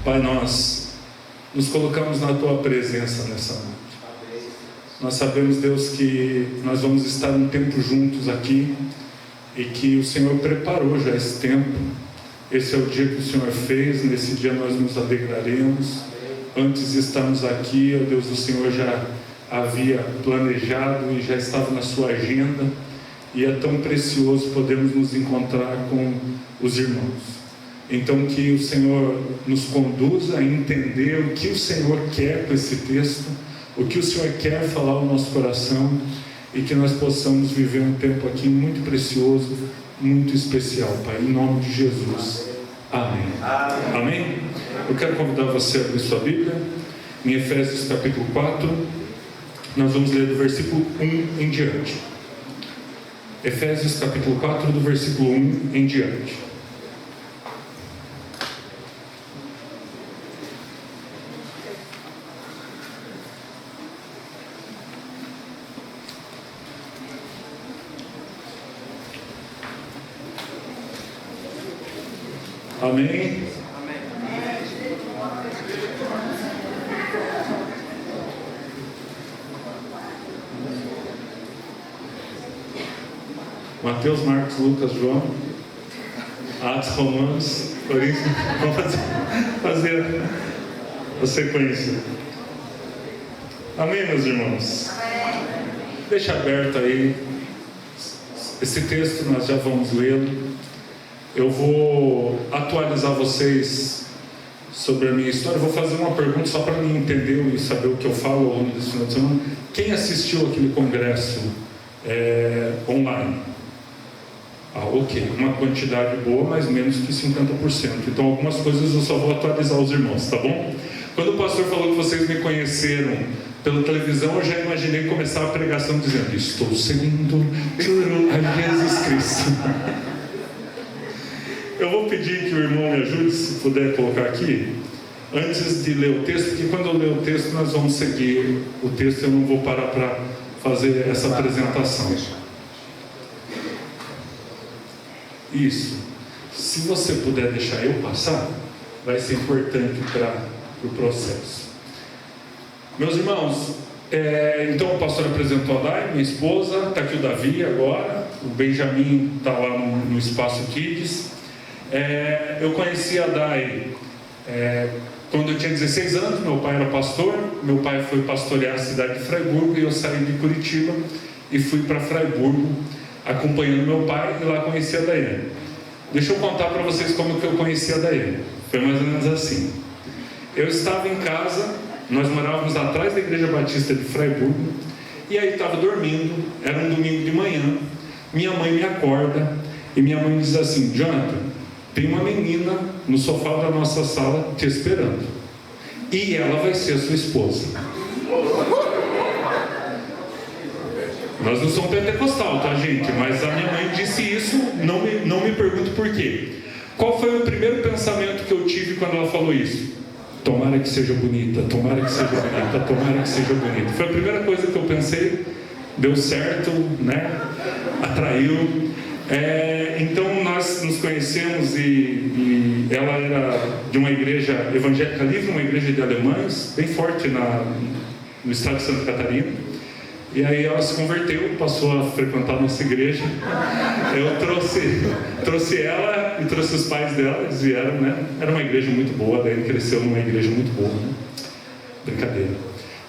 Pai, nós nos colocamos na Tua presença nessa noite. Nós sabemos, Deus, que nós vamos estar um tempo juntos aqui e que o Senhor preparou já esse tempo. Esse é o dia que o Senhor fez, nesse dia nós nos alegraremos. Antes de estarmos aqui, ó Deus, o Senhor já havia planejado e já estava na sua agenda, e é tão precioso podermos nos encontrar com os irmãos. Então que o Senhor nos conduza a entender o que o Senhor quer com esse texto, o que o Senhor quer falar ao nosso coração, e que nós possamos viver um tempo aqui muito precioso, muito especial, Pai, em nome de Jesus. Amém. Amém? Eu quero convidar você a abrir sua Bíblia em Efésios capítulo 4. Nós vamos ler do versículo 1 em diante. Efésios capítulo 4, do versículo 1 em diante. Amém? Mateus, Marcos, Lucas, João, Atos, Romanos, Coríntios. Vamos fazer a sequência. Amém, meus irmãos? Deixa aberto aí. Esse texto nós já vamos lê-lo. Eu vou atualizar vocês sobre a minha história. Eu vou fazer uma pergunta só para mim entender e saber o que eu falo ao longo desse final de semana. Quem assistiu aquele congresso online? Ok, uma quantidade boa, mas menos que 50%. Então algumas coisas eu só vou atualizar os irmãos, tá bom? Quando o pastor falou que vocês me conheceram pela televisão, eu já imaginei começar a pregação dizendo: estou seguindo a Jesus Cristo. Eu vou pedir que o irmão me ajude, se puder colocar aqui, antes de ler o texto, porque quando eu ler o texto nós vamos seguir o texto, eu não vou parar para fazer essa apresentação. Isso. Se você puder deixar eu passar, vai ser importante para o processo. Meus irmãos, então o pastor apresentou a Dai, minha esposa, está aqui o Davi agora, o Benjamin está lá no Espaço Kids. Eu conheci a Dai quando eu tinha 16 anos. Meu pai era pastor. Meu pai foi pastorear a cidade de Fraiburgo, e eu saí de Curitiba e fui para Fraiburgo acompanhando meu pai, e lá conheci a Daiane. Deixa eu contar para vocês como que eu conheci a Daiane. Foi mais ou menos assim. Eu estava em casa, nós morávamos atrás da Igreja Batista de Fraiburgo, e aí estava dormindo, era um domingo de manhã. Minha mãe me acorda e minha mãe diz assim: Jonathan, tem uma menina no sofá da nossa sala te esperando, e ela vai ser a sua esposa. Nós não somos pentecostal, tá, gente? Mas a minha mãe disse isso, não me pergunto por quê. Qual foi o primeiro pensamento que eu tive quando ela falou isso? Tomara que seja bonita, tomara que seja bonita, tomara que seja bonita. Foi a primeira coisa que eu pensei. Deu certo, né? Atraiu. Então nós nos conhecemos, e ela era de uma igreja evangélica livre, uma igreja de alemães, bem forte no estado de Santa Catarina. E aí ela se converteu, passou a frequentar a nossa igreja. Eu trouxe ela e trouxe os pais dela, eles vieram, né? Era uma igreja muito boa, daí ele cresceu numa igreja muito boa, né? Brincadeira.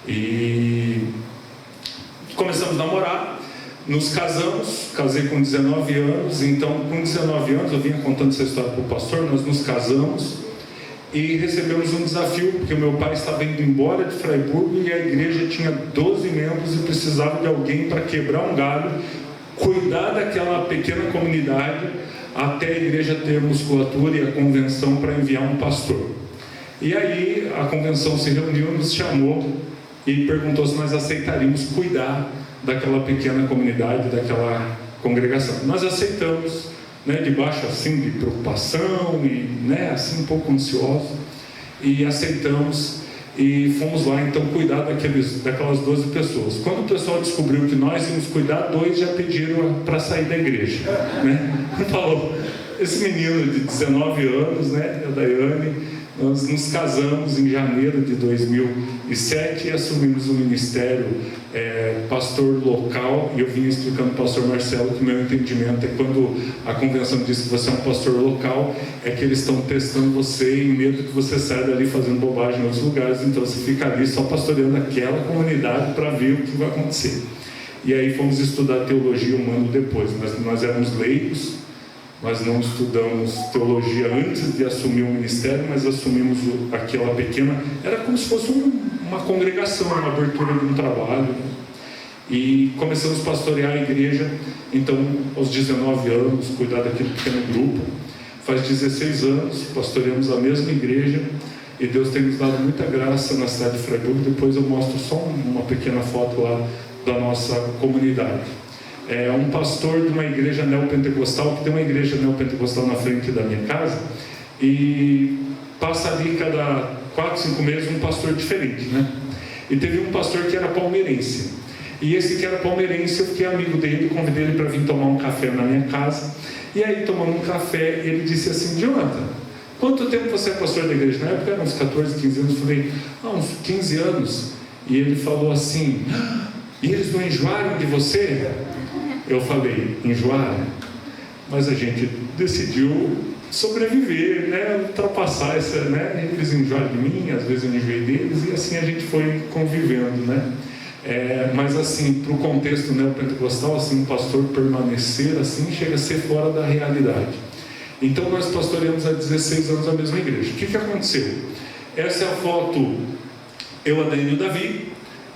E começamos a namorar, nos casamos, casei com 19 anos, então com 19 anos, eu vinha contando essa história para o pastor, nós nos casamos e recebemos um desafio, porque o meu pai estava indo embora de Fraiburgo e a igreja tinha 12 membros e precisava de alguém para quebrar um galho, cuidar daquela pequena comunidade até a igreja ter musculatura e a convenção para enviar um pastor. E aí a convenção se reuniu, nos chamou e perguntou se nós aceitaríamos cuidar daquela pequena comunidade, daquela congregação. Nós aceitamos, né, debaixo assim de preocupação e, né, assim um pouco ansioso, e aceitamos e fomos lá então cuidar daquelas 12 pessoas. Quando o pessoal descobriu que nós íamos cuidar, 2 já pediram para sair da igreja, né? Falou, esse menino de 19 anos, né, a Daiane, Nós nos casamos em janeiro de 2007 e assumimos o ministério pastor local. E eu vim explicando para o pastor Marcelo que o meu entendimento é quando a convenção diz que você é um pastor local, é que eles estão testando você em medo que você saia dali fazendo bobagem em outros lugares. Então você fica ali só pastoreando aquela comunidade para ver o que vai acontecer. E aí fomos estudar teologia um ano depois. Nós éramos leigos. Nós não estudamos teologia antes de assumir o ministério, mas assumimos aquela pequena... Era como se fosse uma congregação, uma abertura de um trabalho. E começamos a pastorear a igreja, então, aos 19 anos, cuidar daquele pequeno grupo. Faz 16 anos, pastoreamos a mesma igreja, e Deus tem nos dado muita graça na cidade de Freiburg. Depois eu mostro só uma pequena foto lá da nossa comunidade. É um pastor de uma igreja neopentecostal, que tem uma igreja neopentecostal na frente da minha casa, e passa ali cada 4, 5 meses um pastor diferente, né? E teve um pastor que era palmeirense, e esse que era palmeirense, eu fiquei amigo dele, convidei ele para vir tomar um café na minha casa, e aí tomando um café, ele disse assim: Jonathan, quanto tempo você é pastor da igreja? Na época eram uns 14, 15 anos, eu falei, uns 15 anos, e ele falou assim: e eles não enjoaram de você? Eu falei, enjoaram? Mas a gente decidiu sobreviver, né? Ultrapassar essa, né? Eles enjoaram de mim, às vezes eu enjoei deles, e assim a gente foi convivendo, né? Mas assim, para o contexto neopentecostal, assim, um pastor permanecer assim, chega a ser fora da realidade. Então nós pastoreamos há 16 anos a mesma igreja. O que aconteceu? Essa é a foto, eu, a Dani e o Davi.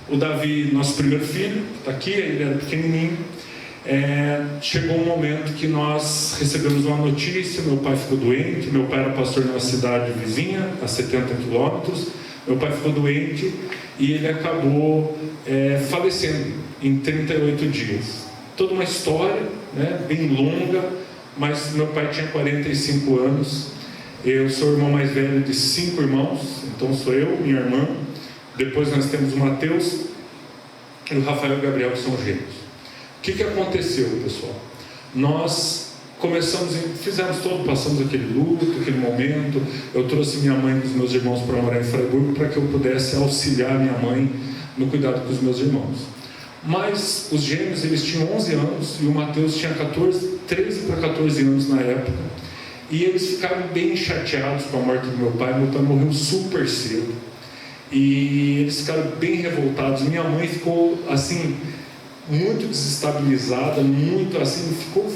O Davi, nosso primeiro filho, está aqui, ele era pequenininho. Chegou um momento que nós recebemos uma notícia, meu pai ficou doente. Meu pai era pastor numa cidade vizinha, a 70 quilômetros. Meu pai ficou doente e ele acabou falecendo em 38 dias. Toda uma história, né, bem longa, mas meu pai tinha 45 anos. Eu sou o irmão mais velho de 5 irmãos, então sou eu, minha irmã. Depois nós temos o Mateus e o Rafael e o Gabriel, que são gêmeos. O que aconteceu, pessoal? Nós passamos aquele luto, aquele momento. Eu trouxe minha mãe e os meus irmãos para morar em Freiburg para que eu pudesse auxiliar minha mãe no cuidado com os meus irmãos. Mas os gêmeos, eles tinham 11 anos e o Mateus tinha 13 para 14 anos na época. E eles ficaram bem chateados com a morte do meu pai. Meu pai morreu super cedo. E eles ficaram bem revoltados. Minha mãe ficou assim, muito desestabilizada, muito assim,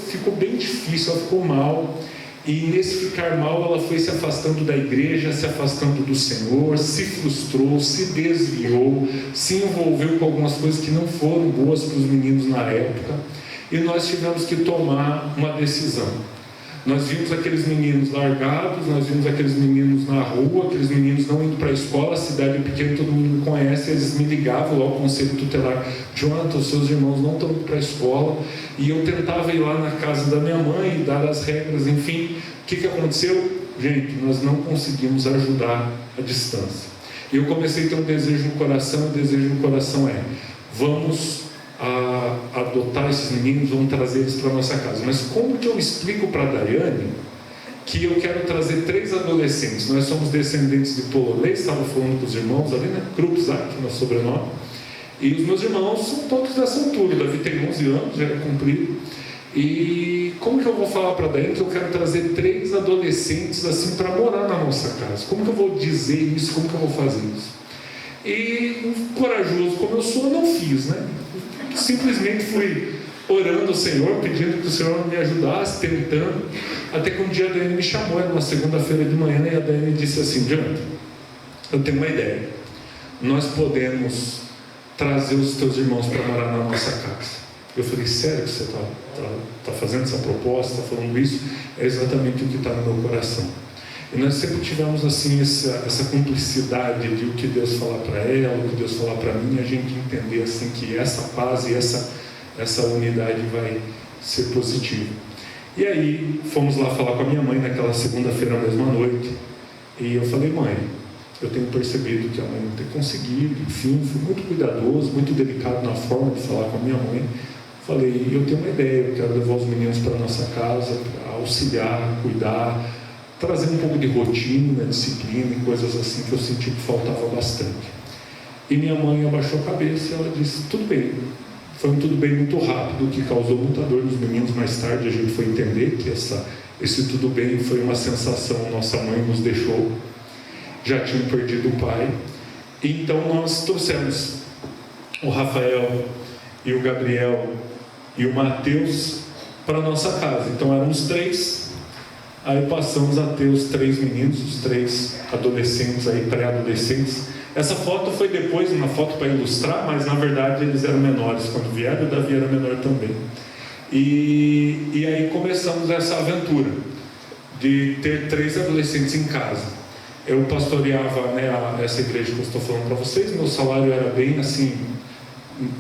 ficou bem difícil, ela ficou mal. E nesse ficar mal, ela foi se afastando da igreja, se afastando do Senhor, se frustrou, se desviou, se envolveu com algumas coisas que não foram boas para os meninos na época. E nós tivemos que tomar uma decisão. Nós vimos aqueles meninos largados, nós vimos aqueles meninos na rua, aqueles meninos não indo para a escola. A cidade é pequena, todo mundo me conhece. Eles me ligavam lá ao conselho tutelar: Jonathan, os seus irmãos não estão indo para a escola. E eu tentava ir lá na casa da minha mãe e dar as regras, enfim. O que aconteceu? Gente, nós não conseguimos ajudar à distância. E eu comecei a ter um desejo no coração. O desejo no coração é: vamos adotar esses meninos, vamos trazer eles para a nossa casa. Mas como que eu explico para a Daiane que eu quero trazer 3 adolescentes? Nós somos descendentes de polonês, estava falando com os irmãos ali, né? Krupzak, nosso sobrenome. E os meus irmãos são todos dessa altura. O Davi tem 11 anos, já é cumprido. E como que eu vou falar para a Daiane que eu quero trazer 3 adolescentes assim para morar na nossa casa? Como que eu vou dizer isso? Como que eu vou fazer isso? E corajoso como eu sou, eu não fiz, né? Simplesmente fui orando ao Senhor, pedindo que o Senhor me ajudasse, tentando, até que um dia a Daiane me chamou, era uma segunda-feira de manhã, e a Daiane disse assim: Jonathan, eu tenho uma ideia, nós podemos trazer os teus irmãos para morar na nossa casa. Eu falei: sério que você está fazendo essa proposta, está falando isso? É exatamente o que está no meu coração. E nós sempre tivemos assim essa cumplicidade de o que Deus falar para ela, o que Deus falar para mim, a gente entender assim que essa paz e essa unidade vai ser positiva. E aí fomos lá falar com a minha mãe naquela segunda-feira, mesma noite, e eu falei: mãe, eu tenho percebido que a mãe não tem conseguido, enfim, fui muito cuidadoso, muito delicado na forma de falar com a minha mãe. Falei: eu tenho uma ideia, eu quero levar os meninos para a nossa casa, para auxiliar, cuidar, trazer um pouco de rotina, disciplina e coisas assim que eu senti que faltava bastante. E minha mãe abaixou a cabeça e ela disse, tudo bem. Foi um tudo bem muito rápido, que causou muita dor nos meninos. Mais tarde a gente foi entender que esse tudo bem foi uma sensação, nossa mãe nos deixou, já tinham perdido o pai. Então nós trouxemos o Rafael e o Gabriel e o Mateus para nossa casa. Então eram os 3, aí passamos a ter os 3 meninos, os 3 adolescentes, aí pré-adolescentes. Essa foto foi depois, uma foto para ilustrar, mas na verdade eles eram menores quando vieram, e o Davi era menor também. E aí começamos essa aventura de ter 3 adolescentes em casa. Eu pastoreava, né, essa igreja que eu estou falando para vocês. Meu salário era bem assim,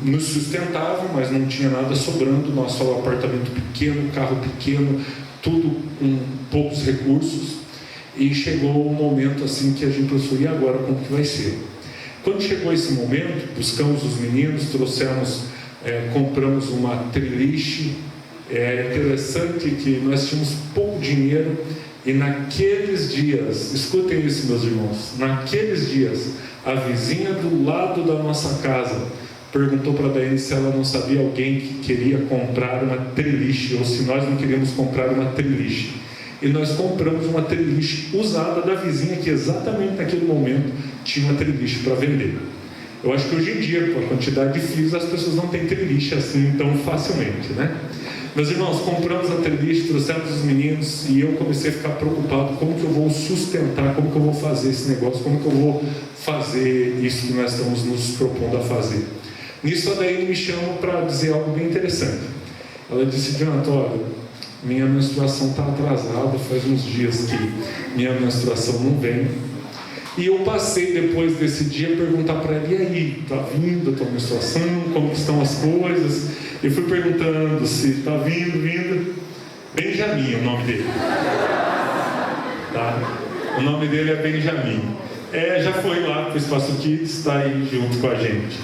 nos sustentava, mas não tinha nada sobrando. Nosso apartamento pequeno, carro pequeno, tudo com poucos recursos. E chegou um momento assim que a gente pensou, e agora como que vai ser? Quando chegou esse momento, buscamos os meninos, trouxemos, compramos uma triliche. É interessante que nós tínhamos pouco dinheiro e naqueles dias, escutem isso meus irmãos, naqueles dias, a vizinha do lado da nossa casa perguntou para a Daiane se ela não sabia alguém que queria comprar uma triliche, ou se nós não queríamos comprar uma triliche. E nós compramos uma triliche usada da vizinha que exatamente naquele momento tinha uma triliche para vender. Eu acho que hoje em dia, com a quantidade de filhos, as pessoas não têm triliche assim tão facilmente, né? Meus irmãos, compramos a triliche, trouxemos os meninos e eu comecei a ficar preocupado, como que eu vou sustentar, como que eu vou fazer esse negócio, como que eu vou fazer isso que nós estamos nos propondo a fazer. Nisso a Daiane me chama para dizer algo bem interessante. Ela disse, Jonathan, olha, minha menstruação está atrasada, faz uns dias que minha menstruação não vem. E eu passei depois desse dia a perguntar para ela, e aí, está vindo a tua menstruação, como estão as coisas? E fui perguntando se está vindo. Benjamin é o nome dele. Tá? O nome dele é Benjamin. Já foi lá para o Espaço Kids, está aí junto com a gente.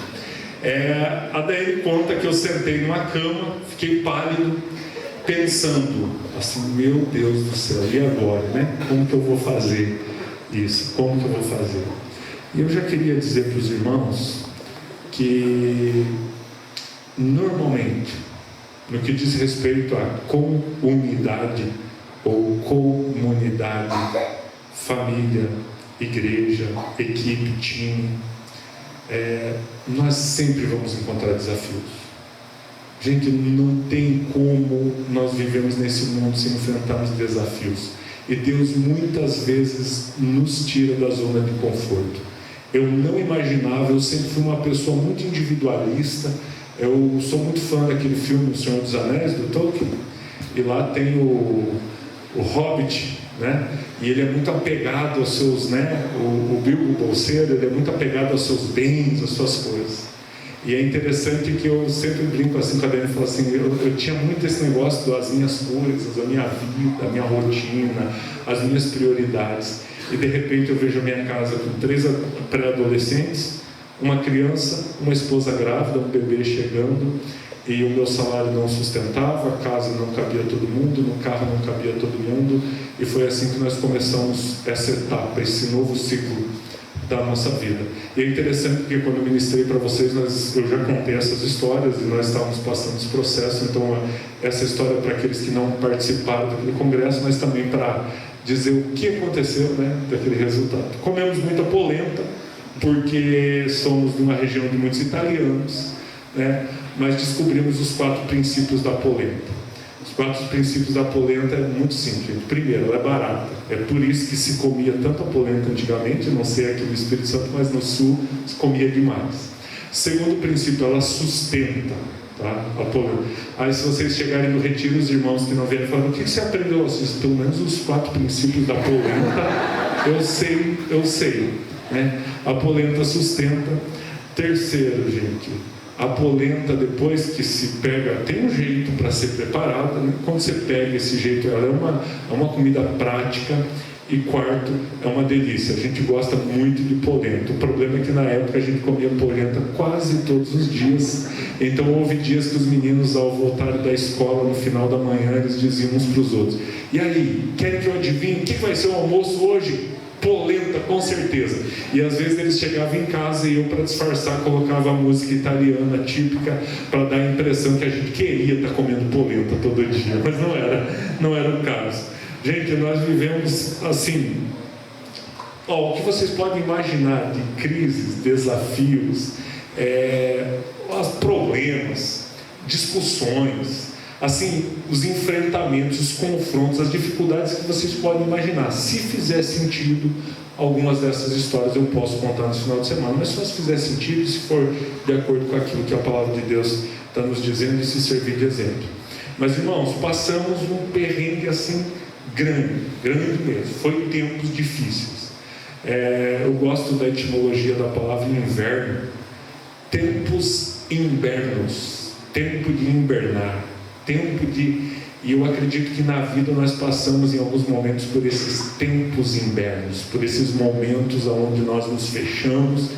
A Daiane conta que eu sentei numa cama, fiquei pálido, pensando assim, meu Deus do céu, e agora, né? Como que eu vou fazer isso? Como que eu vou fazer? E eu já queria dizer para os irmãos que normalmente, no que diz respeito à comunidade ou comunidade, família, igreja, equipe, time, nós sempre vamos encontrar desafios. Gente, não tem como nós vivemos nesse mundo sem enfrentarmos desafios. E Deus muitas vezes nos tira da zona de conforto. Eu não imaginava, eu sempre fui uma pessoa muito individualista. Eu sou muito fã daquele filme O Senhor dos Anéis, do Tolkien. E lá tem o Hobbit, né? E ele é muito apegado aos seus, né? O Bilbo Bolseiro, ele é muito apegado aos seus bens, às suas coisas. E é interessante que eu sempre brinco assim com a Daiane e falo assim, eu tinha muito esse negócio das minhas coisas, a minha vida, a minha rotina, as minhas prioridades. E de repente eu vejo a minha casa com 3 pré-adolescentes, uma criança, uma esposa grávida, um bebê chegando, e o meu salário não sustentava, a casa não cabia todo mundo, no carro não cabia todo mundo, e foi assim que nós começamos essa etapa, esse novo ciclo da nossa vida. E é interessante porque quando eu ministrei para vocês, eu já contei essas histórias e nós estávamos passando esse processo. Então essa história para aqueles que não participaram daquele congresso, mas também para dizer o que aconteceu, né, daquele resultado. Comemos muita polenta, porque somos de uma região de muitos italianos, né, mas descobrimos os 4 princípios da polenta. Os 4 princípios da polenta é muito simples. Primeiro, ela é barata. É por isso que se comia tanto a polenta antigamente, não sei aqui no Espírito Santo, mas no Sul se comia demais. Segundo princípio, ela sustenta, tá? A polenta. Aí se vocês chegarem no retiro, os irmãos que não vieram falam, o que você aprendeu? Pelo menos os 4 princípios da polenta, eu sei. Né? A polenta sustenta. Terceiro, gente, a polenta, depois que se pega, tem um jeito para ser preparada, né? Quando você pega esse jeito, ela é uma comida prática E quarto, é uma delícia. A gente gosta muito de polenta. O problema é que na época a gente comia polenta quase todos os dias. Então houve dias que os meninos, ao voltarem da escola no final da manhã, eles diziam uns para os outros: e aí, querem que eu adivinhe o que vai ser o almoço hoje? Polenta, com certeza. E às vezes eles chegavam em casa e eu, para disfarçar, colocava a música italiana típica para dar a impressão que a gente queria estar comendo polenta todo dia, mas não era o caso. Gente, nós vivemos assim, o que vocês podem imaginar de crises, desafios, problemas, discussões, assim, os enfrentamentos, os confrontos, as dificuldades que vocês podem imaginar. Se fizer sentido, algumas dessas histórias eu posso contar no final de semana, mas só se fizer sentido, se for de acordo com aquilo que a palavra de Deus está nos dizendo e se servir de exemplo. Mas, irmãos, passamos um perrengue assim grande mesmo. Foi tempos difíceis. Eu gosto da etimologia da palavra inverno. Tempos invernos, tempo de invernar, e eu acredito que na vida nós passamos em alguns momentos por esses tempos invernos, por esses momentos onde nós nos fechamos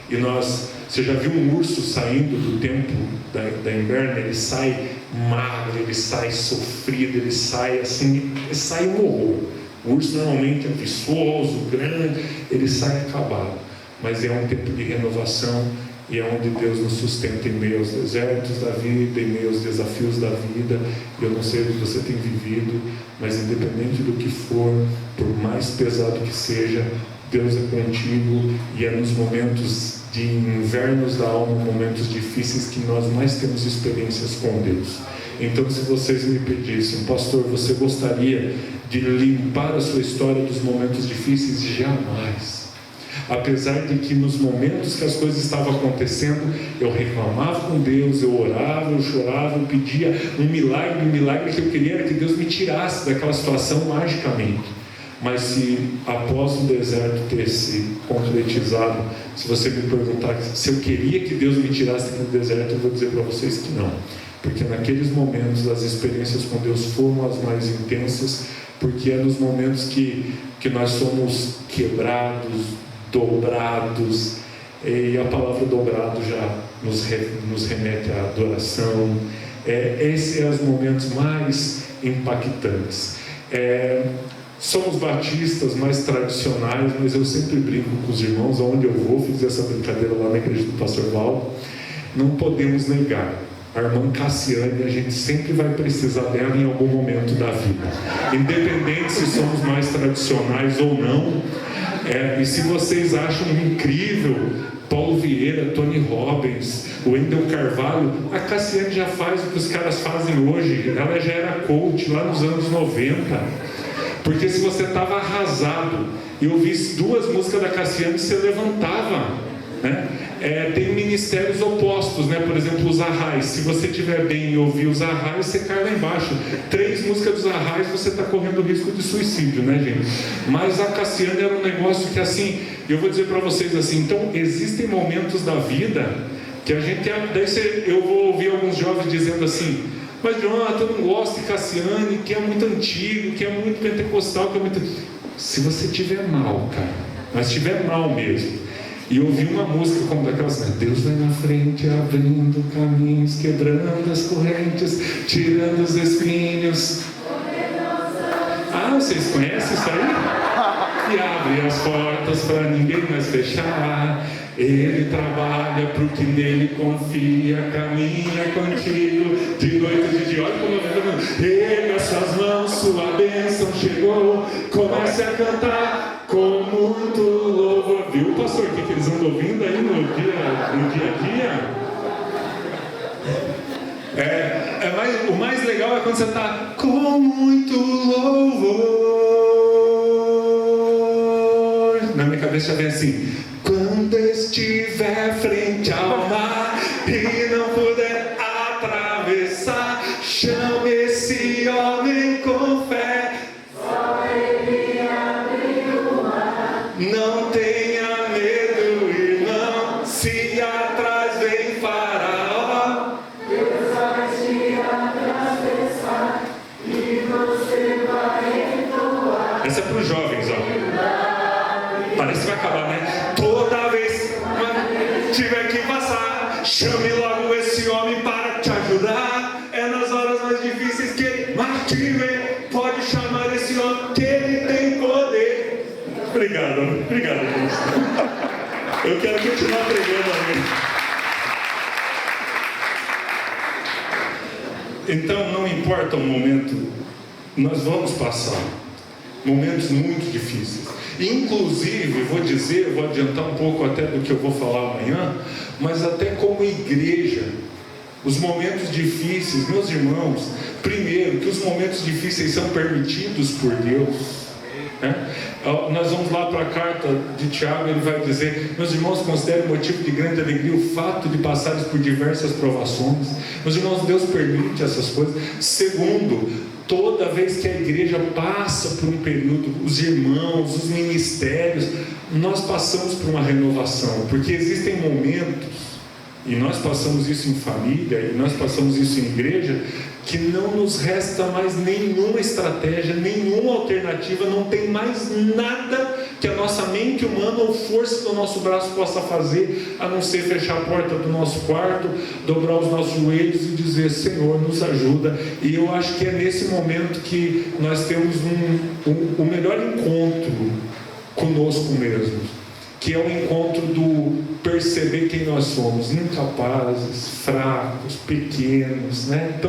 e você já viu um urso saindo do tempo da inverno? Ele sai magro, ele sai sofrido, ele sai um horror. O urso normalmente é viçoso, grande, ele sai acabado, mas é um tempo de renovação. E é onde Deus nos sustenta em meio aos desertos da vida, em meio aos desafios da vida. Eu não sei o que você tem vivido, mas independente do que for, por mais pesado que seja, Deus é contigo. E é nos momentos de invernos da alma, momentos difíceis, que nós mais temos experiências com Deus. Então, se vocês me pedissem: pastor, você gostaria de limpar a sua história dos momentos difíceis? Jamais. Apesar de que nos momentos que as coisas estavam acontecendo, eu reclamava com Deus, eu orava, eu chorava, eu pedia um milagre que eu queria era que Deus me tirasse daquela situação magicamente. Mas se após o deserto ter se concretizado, se você me perguntar se eu queria que Deus me tirasse daquele deserto, eu vou dizer para vocês que não. Porque naqueles momentos as experiências com Deus foram as mais intensas, porque é nos momentos que nós somos quebrados, dobrados, e a palavra dobrado já nos remete à adoração. Esses são os momentos mais impactantes. Somos batistas mais tradicionais, mas eu sempre brinco com os irmãos, aonde eu vou, fiz essa brincadeira lá na igreja do pastor Paulo. Não podemos negar, a irmã Cassiane, a gente sempre vai precisar dela em algum momento da vida, independente se somos mais tradicionais ou não. E se vocês acham incrível Paulo Vieira, Tony Robbins, o Wendel Carvalho, a Cassiane já faz o que os caras fazem hoje. Ela já era coach lá nos anos 90. Porque se você estava arrasado e ouvisse 2 músicas da Cassiane, você levantava, né? Tem ministérios opostos, né? Por exemplo, os Arrais. Se você estiver bem e ouvir os Arrais, você cai lá embaixo. 3 músicas dos Arrais, você está correndo risco de suicídio, né, gente? Mas a Cassiane era um negócio que, assim, eu vou dizer para vocês assim, então existem momentos da vida que a gente... eu vou ouvir alguns jovens dizendo assim: mas Jonathan, eu não gosto de Cassiane, que é muito antigo, que é muito pentecostal, que é muito... Se você estiver mal, cara, mas estiver mal mesmo, e ouvir uma música como daquelas, né? Deus vai na frente, abrindo caminhos, quebrando as correntes, tirando os espinhos. Vocês conhecem isso aí? E abre as portas para ninguém mais fechar. Ele trabalha pro que nele confia, caminha contigo de noite e de dia. Olha como eu estou falando. Erga suas mãos, sua bênção chegou. Comece a cantar com muito louvor. Viu, pastor, o que eles andam ouvindo aí no dia a dia? O mais legal é quando você está com muito louvor. Na minha cabeça já vem assim: quando estiver frente ao mar e não puder atravessar, chame esse homem com fé. Só ele abre o mar. Não tenha medo, irmão, se atrás vem Faraó, Deus vai te atravessar e você vai entoar. Essa é para os jovens, ó. fala, né? Toda vez que tiver que passar, chame logo esse homem para te ajudar. É nas horas mais difíceis que ele mais te vê. Pode chamar esse homem que ele tem poder. Obrigado, Deus. Eu quero continuar pregando aqui. Então, não importa o momento, nós vamos passar momentos muito difíceis. Inclusive, vou adiantar um pouco até do que eu vou falar amanhã, mas até como igreja, os momentos difíceis, meus irmãos, primeiro, que os momentos difíceis são permitidos por Deus. Nós vamos lá para a carta de Tiago, ele vai dizer: meus irmãos, considerem motivo de grande alegria o fato de passares por diversas provações. Meus irmãos, Deus permite essas coisas. Segundo, toda vez que a igreja passa por um período, os irmãos, os ministérios, nós passamos por uma renovação, porque existem momentos, e nós passamos isso em família, e nós passamos isso em igreja, que não nos resta mais nenhuma estratégia, nenhuma alternativa, não tem mais nada que a nossa mente humana ou força do nosso braço possa fazer, a não ser fechar a porta do nosso quarto, dobrar os nossos joelhos e dizer: Senhor, nos ajuda. E eu acho que é nesse momento que nós temos o melhor encontro conosco mesmos, que é o encontro do perceber quem nós somos, incapazes, fracos, pequenos, né?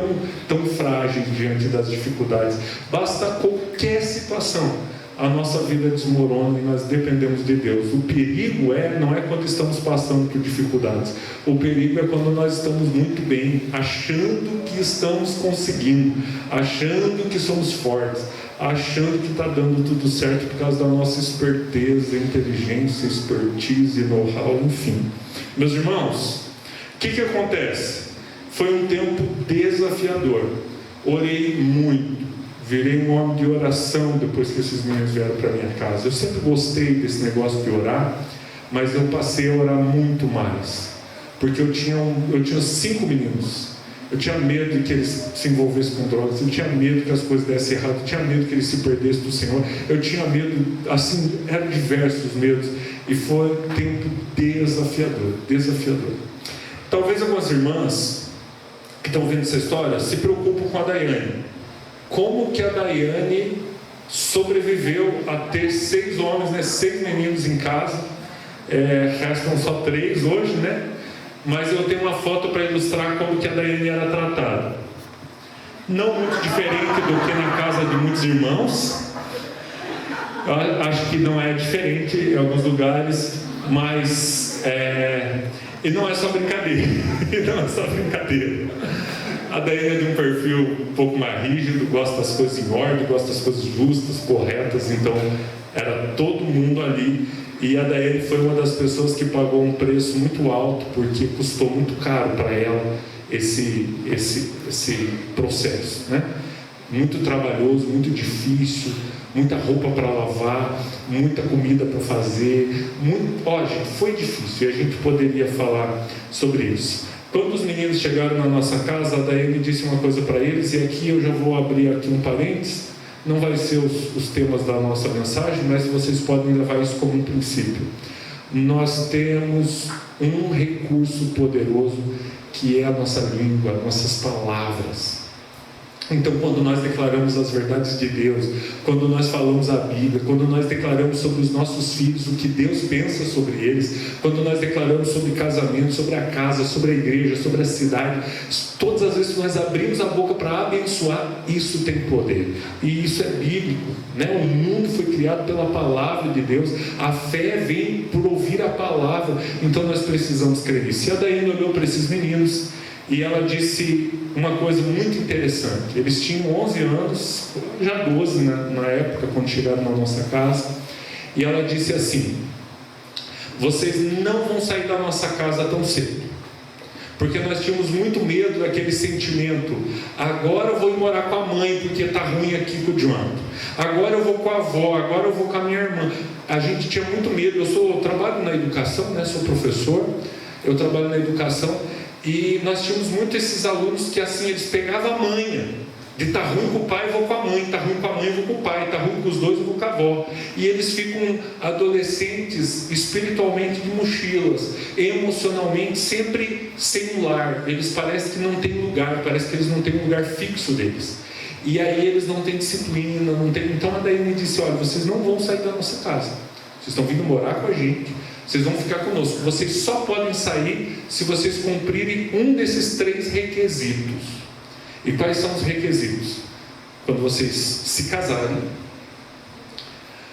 tão frágeis diante das dificuldades. Basta qualquer situação, a nossa vida desmorona e nós dependemos de Deus. O perigo não é quando estamos passando por dificuldades. O perigo é quando nós estamos muito bem, achando que estamos conseguindo, achando que somos fortes, achando que está dando tudo certo por causa da nossa esperteza, inteligência, expertise, know-how, enfim. Meus irmãos, o que acontece? Foi um tempo desafiador. Orei muito, virei um homem de oração depois que esses meninos vieram para minha casa. Eu sempre gostei desse negócio de orar, mas eu passei a orar muito mais, porque eu tinha 5 meninos. Eu tinha medo de que eles se envolvessem com drogas, eu tinha medo que as coisas dessem errado, eu tinha medo que eles se perdessem do Senhor, eu tinha medo, assim, eram diversos medos, e foi um tempo desafiador. Talvez algumas irmãs que estão vendo essa história se preocupam com a Daiane. Como que a Daiane sobreviveu a ter 6 homens, 6 meninos em casa? Restam só 3 hoje, né? Mas eu tenho uma foto para ilustrar como que a Daiane era tratada. Não muito diferente do que na casa de muitos irmãos. Eu acho que não é diferente em alguns lugares, mas e não é só brincadeira. A Daiane é de um perfil um pouco mais rígido, gosta das coisas em ordem, gosta das coisas justas, corretas, então era todo mundo ali. E a Daiane foi uma das pessoas que pagou um preço muito alto, porque custou muito caro para ela esse processo, né? Muito trabalhoso, muito difícil, muita roupa para lavar, muita comida para fazer, gente, foi difícil, e a gente poderia falar sobre isso. Quando os meninos chegaram na nossa casa, a Daiane disse uma coisa para eles, e aqui eu já vou abrir aqui um parênteses. Não vai ser os temas da nossa mensagem, mas vocês podem levar isso como um princípio. Nós temos um recurso poderoso, que é a nossa língua, nossas palavras. Então, quando nós declaramos as verdades de Deus, quando nós falamos a Bíblia, quando nós declaramos sobre os nossos filhos, o que Deus pensa sobre eles, quando nós declaramos sobre casamento, sobre a casa, sobre a igreja, sobre a cidade, todas as vezes que nós abrimos a boca para abençoar, isso tem poder. E isso é bíblico, né? O mundo foi criado pela palavra de Deus, a fé vem por ouvir a palavra, então nós precisamos crer nisso. E a Daiane olhou para esses meninos e ela disse uma coisa muito interessante. Eles tinham 11 anos, já 12 na época, quando chegaram na nossa casa. E ela disse assim: vocês não vão sair da nossa casa tão cedo, porque nós tínhamos muito medo daquele sentimento: agora eu vou morar com a mãe porque está ruim aqui com o João, agora eu vou com a avó, agora eu vou com a minha irmã. A gente tinha muito medo. Eu trabalho na educação, né? Sou professor, eu trabalho na educação. E nós tínhamos muito esses alunos que assim, eles pegavam a manha De tá ruim com o pai, eu vou com a mãe, tá ruim com a mãe, eu vou com o pai, tá ruim com os dois, eu vou com a avó. E eles ficam adolescentes espiritualmente de mochilas, emocionalmente sempre sem um lar. Eles parecem que não tem lugar, parece que eles não têm um lugar fixo deles. E aí eles não têm disciplina, não tem. Então a Daiane disse: olha, vocês não vão sair da nossa casa, vocês estão vindo morar com a gente, vocês vão ficar conosco, vocês só podem sair se vocês cumprirem um desses 3 requisitos. E quais são os requisitos? Quando vocês se casarem,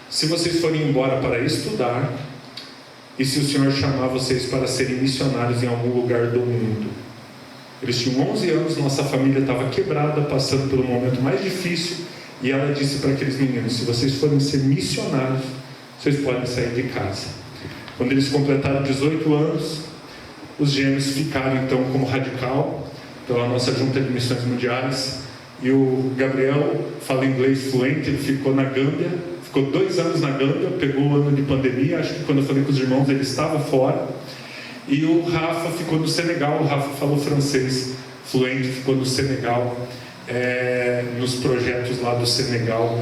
se vocês forem embora para estudar, e se o Senhor chamar vocês para serem missionários em algum lugar do mundo. Eles tinham 11 anos, nossa família estava quebrada, passando pelo momento mais difícil, e ela disse para aqueles meninos: se vocês forem ser missionários, vocês podem sair de casa. Quando eles completaram 18 anos, os gêmeos ficaram então como radical pela nossa junta de missões mundiais, e o Gabriel fala inglês fluente, ele ficou na Gâmbia, ficou 2 anos na Gâmbia, pegou o ano de pandemia, acho que quando eu falei com os irmãos ele estava fora, e o Rafa ficou no Senegal. O Rafa falou francês fluente, ficou no Senegal, nos projetos lá do Senegal,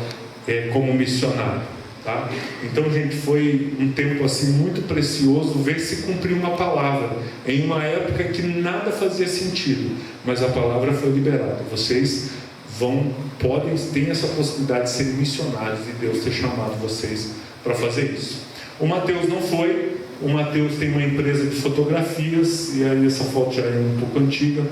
como missionário. Tá? Então, gente, foi um tempo assim muito precioso ver se cumprir uma palavra em uma época que nada fazia sentido, mas a palavra foi liberada. Vocês têm essa possibilidade de serem missionários e Deus ter chamado vocês para fazer isso. O Mateus não foi. O Mateus tem uma empresa de fotografias, e aí essa foto já é um pouco antiga,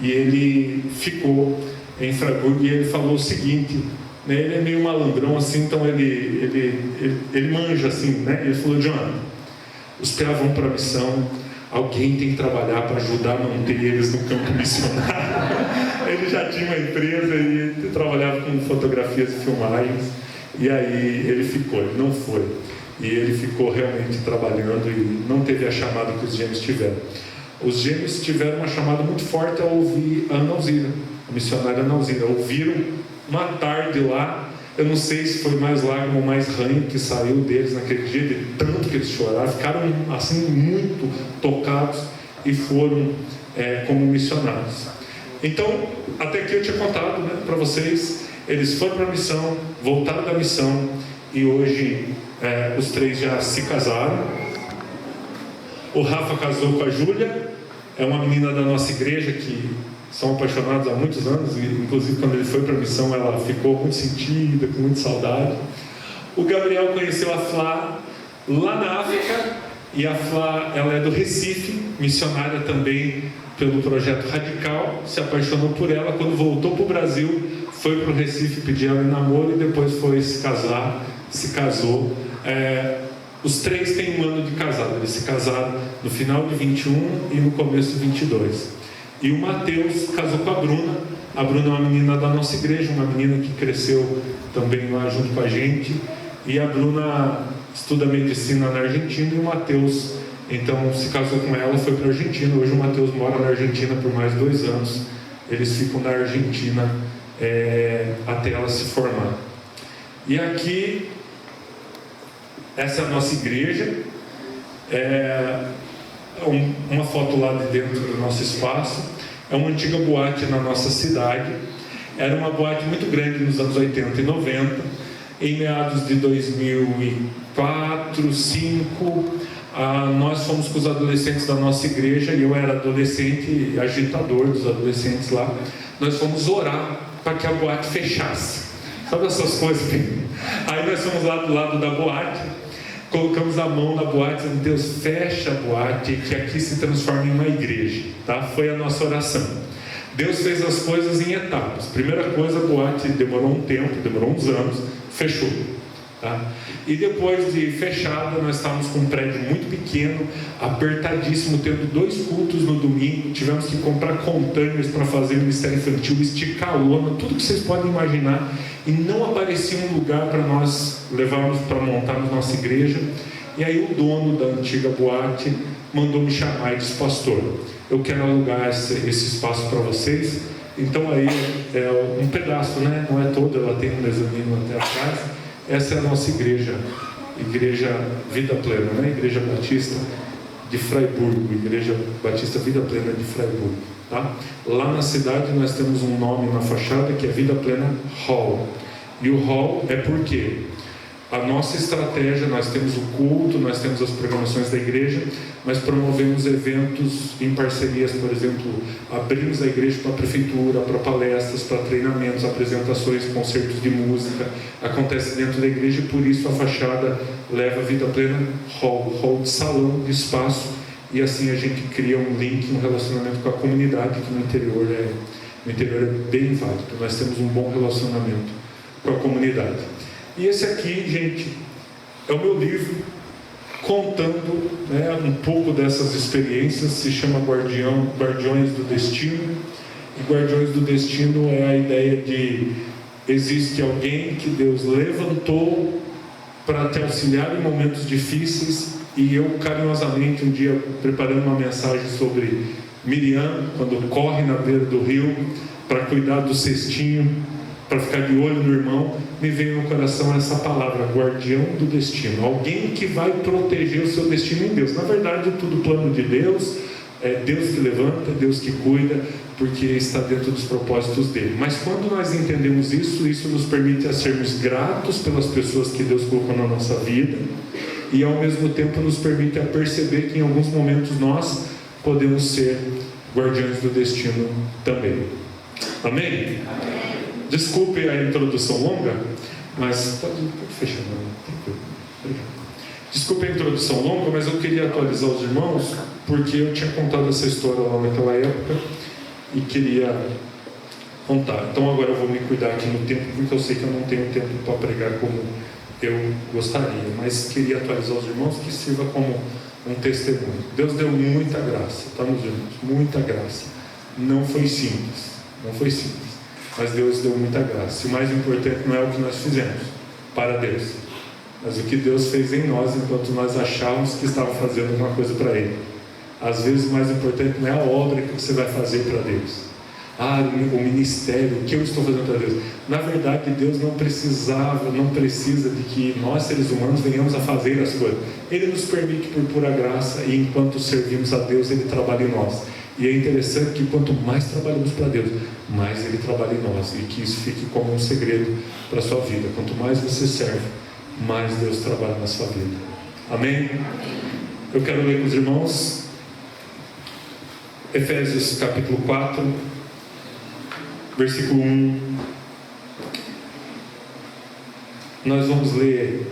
e ele ficou em Freiburg, e ele falou o seguinte, né, ele é meio malandrão assim, então ele manja assim, né? Ele falou: John, os PA vão para a missão, alguém tem que trabalhar para ajudar a manter eles no campo missionário. Ele já tinha uma empresa e ele trabalhava com fotografias e filmagens, e aí ele não foi. E ele ficou realmente trabalhando e não teve a chamada que os gêmeos tiveram. Os gêmeos tiveram uma chamada muito forte ao ouvir a Ana Alzira, a missionária Ana Alzira. Ouviram uma tarde lá, eu não sei se foi mais lágrima ou mais ranho que saiu deles naquele dia, de tanto que eles choraram, ficaram assim muito tocados e foram como missionários. Então, até aqui eu tinha contado, né, para vocês, eles foram para a missão, voltaram da missão, e hoje os 3 já se casaram. O Rafa casou com a Júlia, é uma menina da nossa igreja que são apaixonados há muitos anos, e inclusive quando ele foi para a missão ela ficou muito sentida, com muita saudade. O Gabriel conheceu a Flá lá na África, e a Flá, ela é do Recife, missionária também pelo projeto Radical, se apaixonou por ela. Quando voltou para o Brasil, foi para o Recife pedir ela em namoro, e depois foi se casou. Os 3 têm 1 ano de casado, eles se casaram no final de 21 e no começo de 22. E o Mateus casou com a Bruna. A Bruna é uma menina da nossa igreja, uma menina que cresceu também lá junto com a gente, e a Bruna estuda medicina na Argentina, e o Mateus então se casou com ela, foi para a Argentina. Hoje o Mateus mora na Argentina por mais 2 anos, eles ficam na Argentina até ela se formar. E aqui, essa é a nossa igreja, uma foto lá de dentro do nosso espaço. É uma antiga boate na nossa cidade, era uma boate muito grande nos anos 80 e 90. Em meados de 2004, 2005, nós fomos com os adolescentes da nossa igreja, e eu era adolescente, agitador dos adolescentes lá. Nós fomos orar para que a boate fechasse, sabe essas coisas? Aí nós fomos lá do lado da boate, colocamos a mão na boate, dizendo: Deus, fecha a boate, que aqui se transforma em uma igreja, tá? Foi a nossa oração. Deus fez as coisas em etapas. Primeira coisa, a boate demorou um tempo, demorou uns anos, fechou, tá? E depois de fechada, nós estávamos com um prédio muito pequeno, apertadíssimo, tendo 2 cultos no domingo. Tivemos que comprar containers para fazer ministério infantil, esticar a lona, tudo que vocês podem imaginar, e não aparecia um lugar para nós levarmos para montarmos nossa igreja. E aí o dono da antiga boate mandou me chamar e disse: pastor, eu quero alugar esse espaço para vocês. Então aí é um pedaço, né? Não é todo, ela tem um mezanino até atrás. Essa é a nossa igreja, Igreja Vida Plena, né? Igreja Batista de Freiburg, Igreja Batista Vida Plena de Freiburg. Tá? Lá na cidade nós temos um nome na fachada que é Vida Plena Hall. E o hall é porque a nossa estratégia, nós temos o culto, nós temos as programações da igreja, mas promovemos eventos em parcerias, por exemplo, abrimos a igreja para a prefeitura, para palestras, para treinamentos, apresentações, concertos de música, acontece dentro da igreja, e por isso a fachada leva Vida Plena hall de salão, de espaço, e assim a gente cria um link, um relacionamento com a comunidade, que no interior é bem válido. Nós temos um bom relacionamento com a comunidade. E esse aqui, gente, é o meu livro contando, né, um pouco dessas experiências. Se chama Guardiões do Destino. E Guardiões do Destino é a ideia de existe alguém que Deus levantou para te auxiliar em momentos difíceis. E eu carinhosamente um dia preparando uma mensagem sobre Miriam, quando corre na beira do rio para cuidar do cestinho, para ficar de olho no irmão, me veio no coração essa palavra, guardião do destino, alguém que vai proteger o seu destino em Deus. Na verdade, tudo plano de Deus, é Deus que levanta, Deus que cuida, porque está dentro dos propósitos dele. Mas quando nós entendemos isso nos permite a sermos gratos pelas pessoas que Deus colocou na nossa vida, e ao mesmo tempo nos permite a perceber que em alguns momentos nós podemos ser guardiões do destino também. Amém? Amém. Desculpe a introdução longa, mas pode fechar. Desculpe a introdução longa, mas eu queria atualizar os irmãos, porque eu tinha contado essa história lá naquela época e queria contar. Então agora eu vou me cuidar aqui no tempo, porque eu sei que eu não tenho tempo para pregar como eu gostaria, mas queria atualizar os irmãos, que sirva como um testemunho. Deus deu muita graça, tá, meus irmãos? Muita graça. Não foi simples, mas Deus deu muita graça. E o mais importante não é o que nós fizemos para Deus, mas o que Deus fez em nós enquanto nós achávamos que estava fazendo uma coisa para Ele. Às vezes o mais importante não é a obra que você vai fazer para Deus, o ministério, o que eu estou fazendo para Deus. Na verdade, Deus não precisa de que nós, seres humanos, venhamos a fazer as coisas. Ele nos permite por pura graça, e enquanto servimos a Deus, Ele trabalha em nós. E é interessante que quanto mais trabalhamos para Deus, mais Ele trabalha em nós, e que isso fique como um segredo para a sua vida. Quanto mais você serve, mais Deus trabalha na sua vida. Amém? Eu quero ler com os irmãos Efésios capítulo 4, versículo 1. Nós vamos ler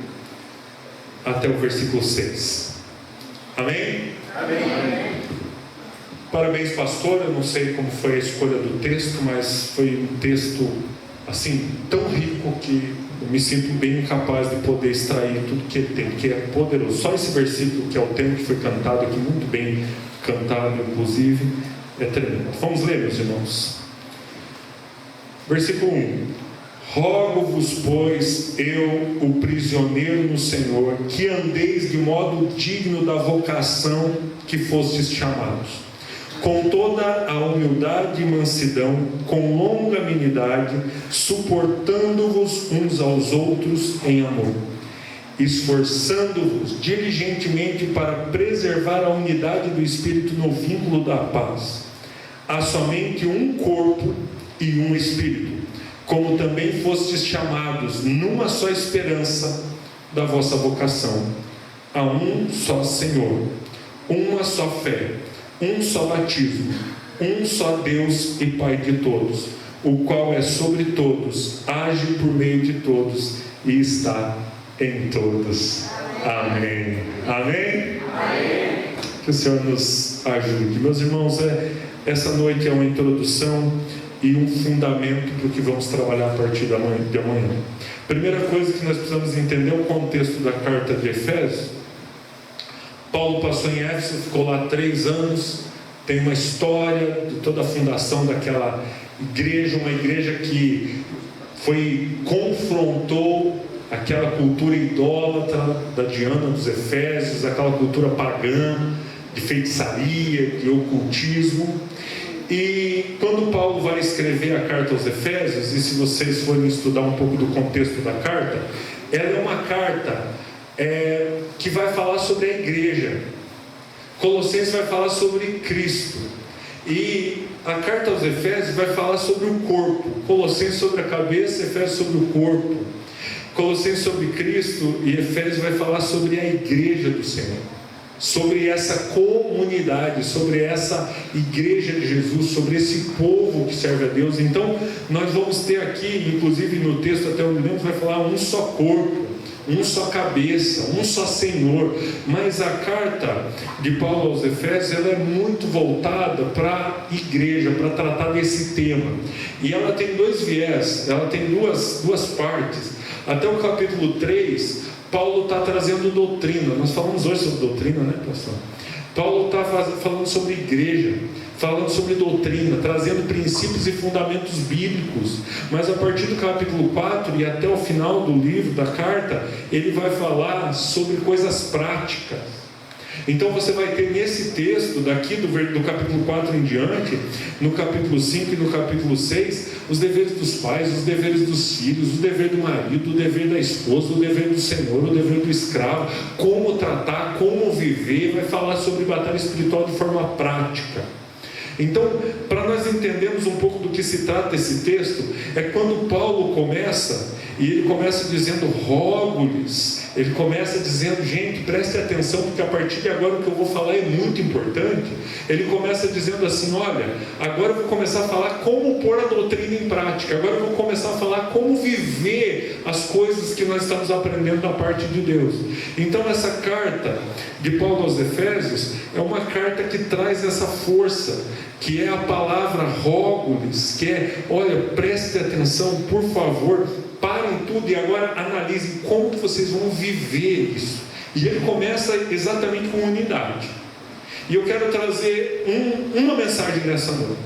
até o versículo 6. Amém? Amém. Parabéns, pastor. Eu não sei como foi a escolha do texto, mas foi um texto assim tão rico que eu me sinto bem incapaz de poder extrair tudo que ele tem, que é poderoso. Só esse versículo, que é o tema que foi cantado aqui, muito bem cantado, inclusive, é tremendo. Vamos ler, meus irmãos. Versículo 1. Rogo-vos, pois, eu, o prisioneiro no Senhor, que andeis de modo digno da vocação que fostes chamados, com toda a humildade e mansidão, com longanimidade, suportando-vos uns aos outros em amor, esforçando-vos diligentemente para preservar a unidade do Espírito no vínculo da paz. Há somente um corpo e um Espírito, como também fostes chamados numa só esperança da vossa vocação. Há um só Senhor, uma só fé, um só batismo, um só Deus e Pai de todos, o qual é sobre todos, age por meio de todos e está em todos. Amém. Amém? Amém. Que o Senhor nos ajude. Meus irmãos, essa noite é uma introdução e um fundamento para o que vamos trabalhar a partir de amanhã. Primeira coisa que nós precisamos entender é o contexto da carta de Efésios. Paulo passou em Éfeso, ficou lá 3 anos, tem uma história de toda a fundação daquela igreja, uma igreja que confrontou aquela cultura idólatra da Diana dos Efésios, aquela cultura pagã, de feitiçaria, de ocultismo. E quando Paulo vai escrever a carta aos Efésios, e se vocês forem estudar um pouco do contexto da carta, ela é uma carta que vai falar sobre a igreja. Colossenses vai falar sobre Cristo. E A carta aos Efésios vai falar sobre o corpo, Colossenses sobre a cabeça, Efésios sobre o corpo, Colossenses sobre Cristo e Efésios vai falar sobre a igreja do Senhor, sobre essa comunidade, sobre essa igreja de Jesus, sobre esse povo que serve a Deus. Então nós vamos ter aqui, inclusive no texto até onde lemos, vai falar um só corpo, um só cabeça, um só Senhor. Mas a carta de Paulo aos Efésios, ela é muito voltada para a igreja, para tratar desse tema, e ela tem dois viés, ela tem duas partes. Até o capítulo 3, Paulo está trazendo doutrina. Nós falamos hoje sobre doutrina, né, pastor? Paulo está falando sobre igreja, falando sobre doutrina, trazendo princípios e fundamentos bíblicos. Mas a partir do capítulo 4 e até o final do livro, da carta, ele vai falar sobre coisas práticas. Então você vai ter nesse texto, daqui do capítulo 4 em diante, no capítulo 5 e no capítulo 6, os deveres dos pais, os deveres dos filhos, o dever do marido, o dever da esposa, o dever do senhor, o dever do escravo, como tratar, como viver. Vai falar sobre batalha espiritual de forma prática. Então, para nós entendermos um pouco do que se trata esse texto, é quando Paulo começa, e ele começa dizendo: rogo-lhes. Ele começa dizendo: gente, preste atenção, porque a partir de agora o que eu vou falar é muito importante. Ele começa dizendo assim: olha, agora eu vou começar a falar como pôr a doutrina em prática, agora eu vou começar a falar como viver as coisas que nós estamos aprendendo da parte de Deus. Então essa carta de Paulo aos Efésios é uma carta que traz essa força, que é a palavra rogo-lhes, que é: olha, preste atenção, por favor, parem tudo e agora analisem como que vocês vão viver isso. E ele começa exatamente com unidade. E eu quero trazer uma mensagem nessa noite.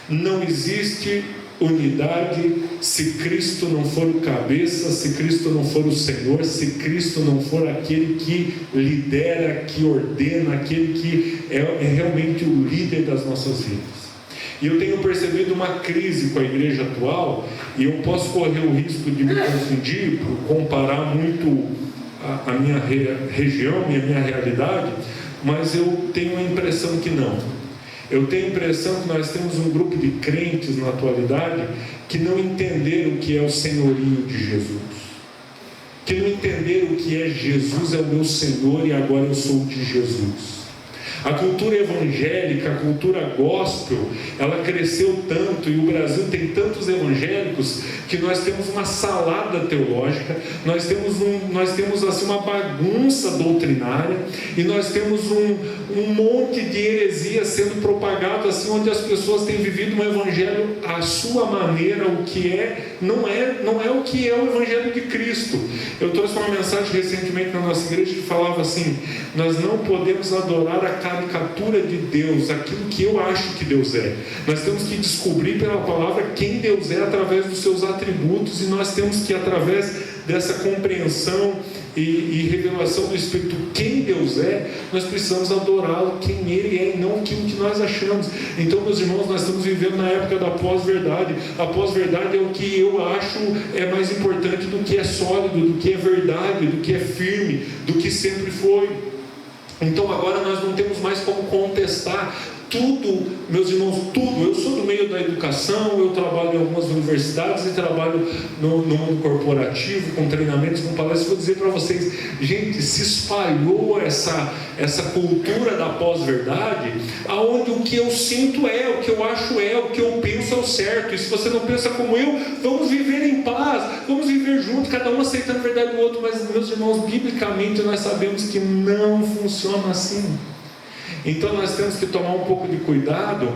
Não existe unidade se Cristo não for o cabeça, se Cristo não for o Senhor, se Cristo não for aquele que lidera, que ordena, aquele que é realmente o líder das nossas vidas. E eu tenho percebido uma crise com a igreja atual, e eu posso correr o risco de me confundir, por comparar muito a minha região e a minha realidade, mas eu tenho a impressão que não. Eu tenho a impressão que nós temos um grupo de crentes na atualidade que não entenderam o que é o senhorio de Jesus, que não entenderam o que é Jesus é o meu Senhor e agora eu sou de Jesus. A cultura evangélica, a cultura gospel, ela cresceu tanto, e o Brasil tem tantos evangélicos, que nós temos uma salada teológica, nós temos assim uma bagunça doutrinária, e nós temos um monte de heresias sendo propagado assim, onde as pessoas têm vivido um evangelho à sua maneira, o que não é o que é o evangelho de Cristo. Eu trouxe uma mensagem recentemente na nossa igreja que falava assim: nós não podemos adorar a caricatura de Deus, aquilo que eu acho que Deus é. Nós temos que descobrir pela palavra quem Deus é através dos seus atributos, e nós temos que, através dessa compreensão e revelação do Espírito, quem Deus é, nós precisamos adorá-lo, quem Ele é, e não aquilo que nós achamos. Então, meus irmãos, nós estamos vivendo na época da pós-verdade. A pós-verdade é o que eu acho é mais importante do que é sólido, do que é verdade, do que é firme, do que sempre foi. Então agora nós não temos mais como contestar tudo, meus irmãos, tudo. Eu sou do meio da educação, eu trabalho em algumas universidades e trabalho no mundo corporativo, com treinamentos, com palestras. Vou dizer para vocês, gente, se espalhou essa cultura da pós-verdade, aonde o que eu sinto é, o que eu acho é, o que eu penso é o certo, e se você não pensa como eu, vamos viver em paz, vamos viver juntos, cada um aceitando a verdade do outro. Mas, meus irmãos, biblicamente nós sabemos que não funciona assim. Então nós temos que tomar um pouco de cuidado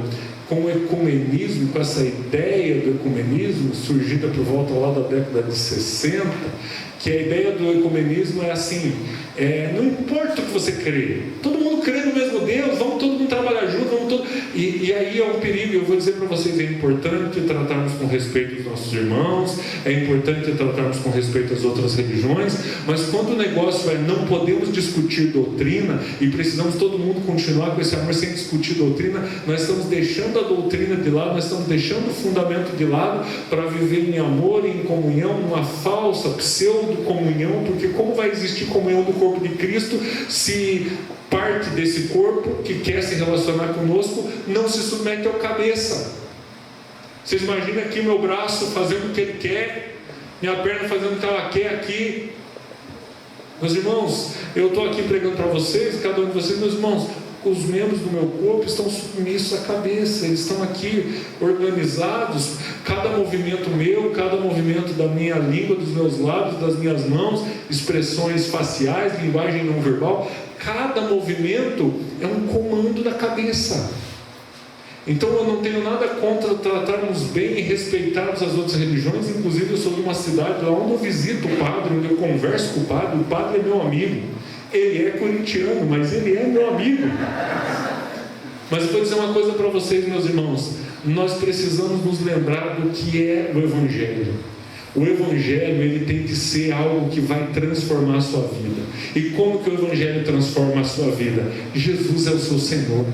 com o ecumenismo, com essa ideia do ecumenismo surgida por volta lá da década de 60, que a ideia do ecumenismo é assim: não importa o que você crê, todo mundo crê no mesmo Deus, vamos todo mundo trabalhar junto, e aí é um perigo. Eu vou dizer para vocês, é importante tratarmos com respeito os nossos irmãos, é importante tratarmos com respeito as outras religiões, mas quando o negócio é não podemos discutir doutrina e precisamos todo mundo continuar com esse amor sem discutir doutrina, nós estamos deixando a doutrina de lado, nós estamos deixando o fundamento de lado para viver em amor e em comunhão, uma falsa pseudo-comunhão, porque como vai existir comunhão do corpo de Cristo se parte desse corpo que quer se relacionar conosco não se submete ao cabeça. Vocês imaginam aqui meu braço fazendo o que ele quer, minha perna fazendo o que ela quer aqui. Meus irmãos, eu estou aqui pregando para vocês, cada um de vocês, meus irmãos, os membros do meu corpo estão submissos à cabeça, eles estão aqui organizados, cada movimento meu, cada movimento da minha língua, dos meus lábios, das minhas mãos, expressões faciais, linguagem não verbal, cada movimento é um comando da cabeça. Então eu não tenho nada contra tratarmos bem e respeitarmos as outras religiões. Inclusive eu sou de uma cidade lá onde eu visito o padre, onde eu converso com o padre é meu amigo. Ele é corintiano, mas ele é meu amigo. Mas eu vou dizer uma coisa para vocês, meus irmãos, nós precisamos nos lembrar do que é o Evangelho. O Evangelho, ele tem que ser algo que vai transformar a sua vida. E como que o Evangelho transforma a sua vida? Jesus é o seu Senhor.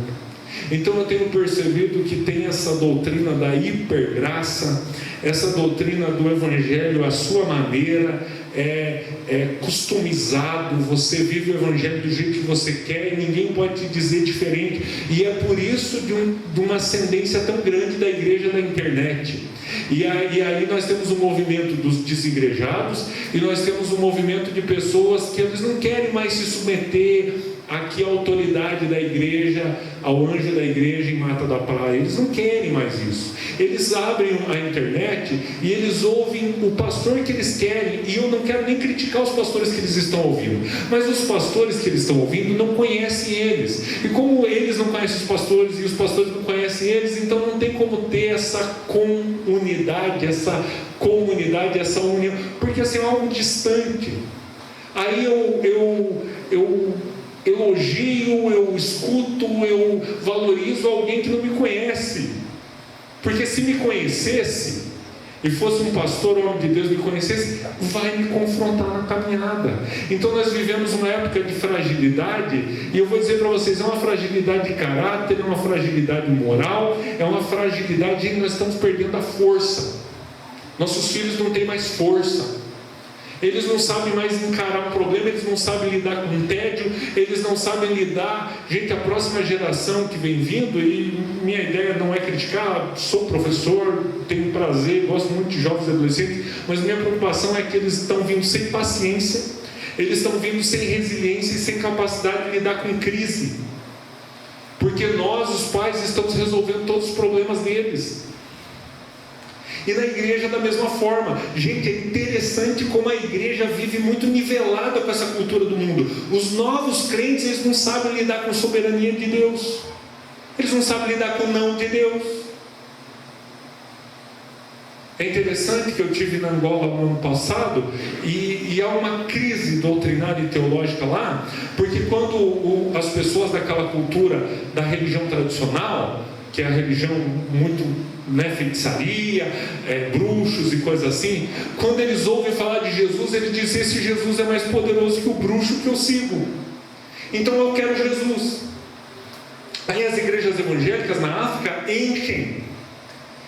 Então eu tenho percebido que tem essa doutrina da hipergraça, essa doutrina do Evangelho à sua maneira, customizado, você vive o Evangelho do jeito que você quer e ninguém pode te dizer diferente. E é por isso de uma ascendência tão grande da igreja na internet. E aí nós temos o movimento dos desigrejados e nós temos o movimento de pessoas que eles não querem mais se submeter aqui à autoridade da igreja, ao anjo da igreja em Mata da Praia. Eles não querem mais isso. Eles abrem a internet e eles ouvem o pastor que eles querem, e eu não quero nem criticar os pastores que eles estão ouvindo, mas os pastores que eles estão ouvindo não conhecem eles, e como eles não conhecem os pastores e os pastores não conhecem eles, então não tem como ter essa comunidade, essa união, porque assim é algo distante. Aí eu elogio, eu escuto, eu valorizo alguém que não me conhece, porque se me conhecesse e fosse um pastor, um homem de Deus, me conhecesse, vai me confrontar na caminhada. Então nós vivemos uma época de fragilidade, e eu vou dizer para vocês, é uma fragilidade de caráter, é uma fragilidade moral, é uma fragilidade em que nós estamos perdendo a força. Nossos filhos não têm mais força. Eles não sabem mais encarar um problema, eles não sabem lidar com tédio, eles não sabem lidar. Gente, a próxima geração que vem vindo, e minha ideia não é criticar, sou professor, tenho prazer, gosto muito de jovens e adolescentes, mas minha preocupação é que eles estão vindo sem paciência, eles estão vindo sem resiliência e sem capacidade de lidar com crise, porque nós, os pais, estamos resolvendo todos os problemas deles. E na igreja da mesma forma. Gente, é interessante como a igreja vive muito nivelada com essa cultura do mundo. Os novos crentes, eles não sabem lidar com a soberania de Deus, eles não sabem lidar com o não de Deus. É interessante que eu tive na Angola no ano passado, e há uma crise doutrinária e teológica lá, porque quando as pessoas daquela cultura da religião tradicional, que é a religião muito, feitiçaria, bruxos e coisas assim, quando eles ouvem falar de Jesus, eles dizem: esse Jesus é mais poderoso que o bruxo que eu sigo, então eu quero Jesus. Aí as igrejas evangélicas na África enchem,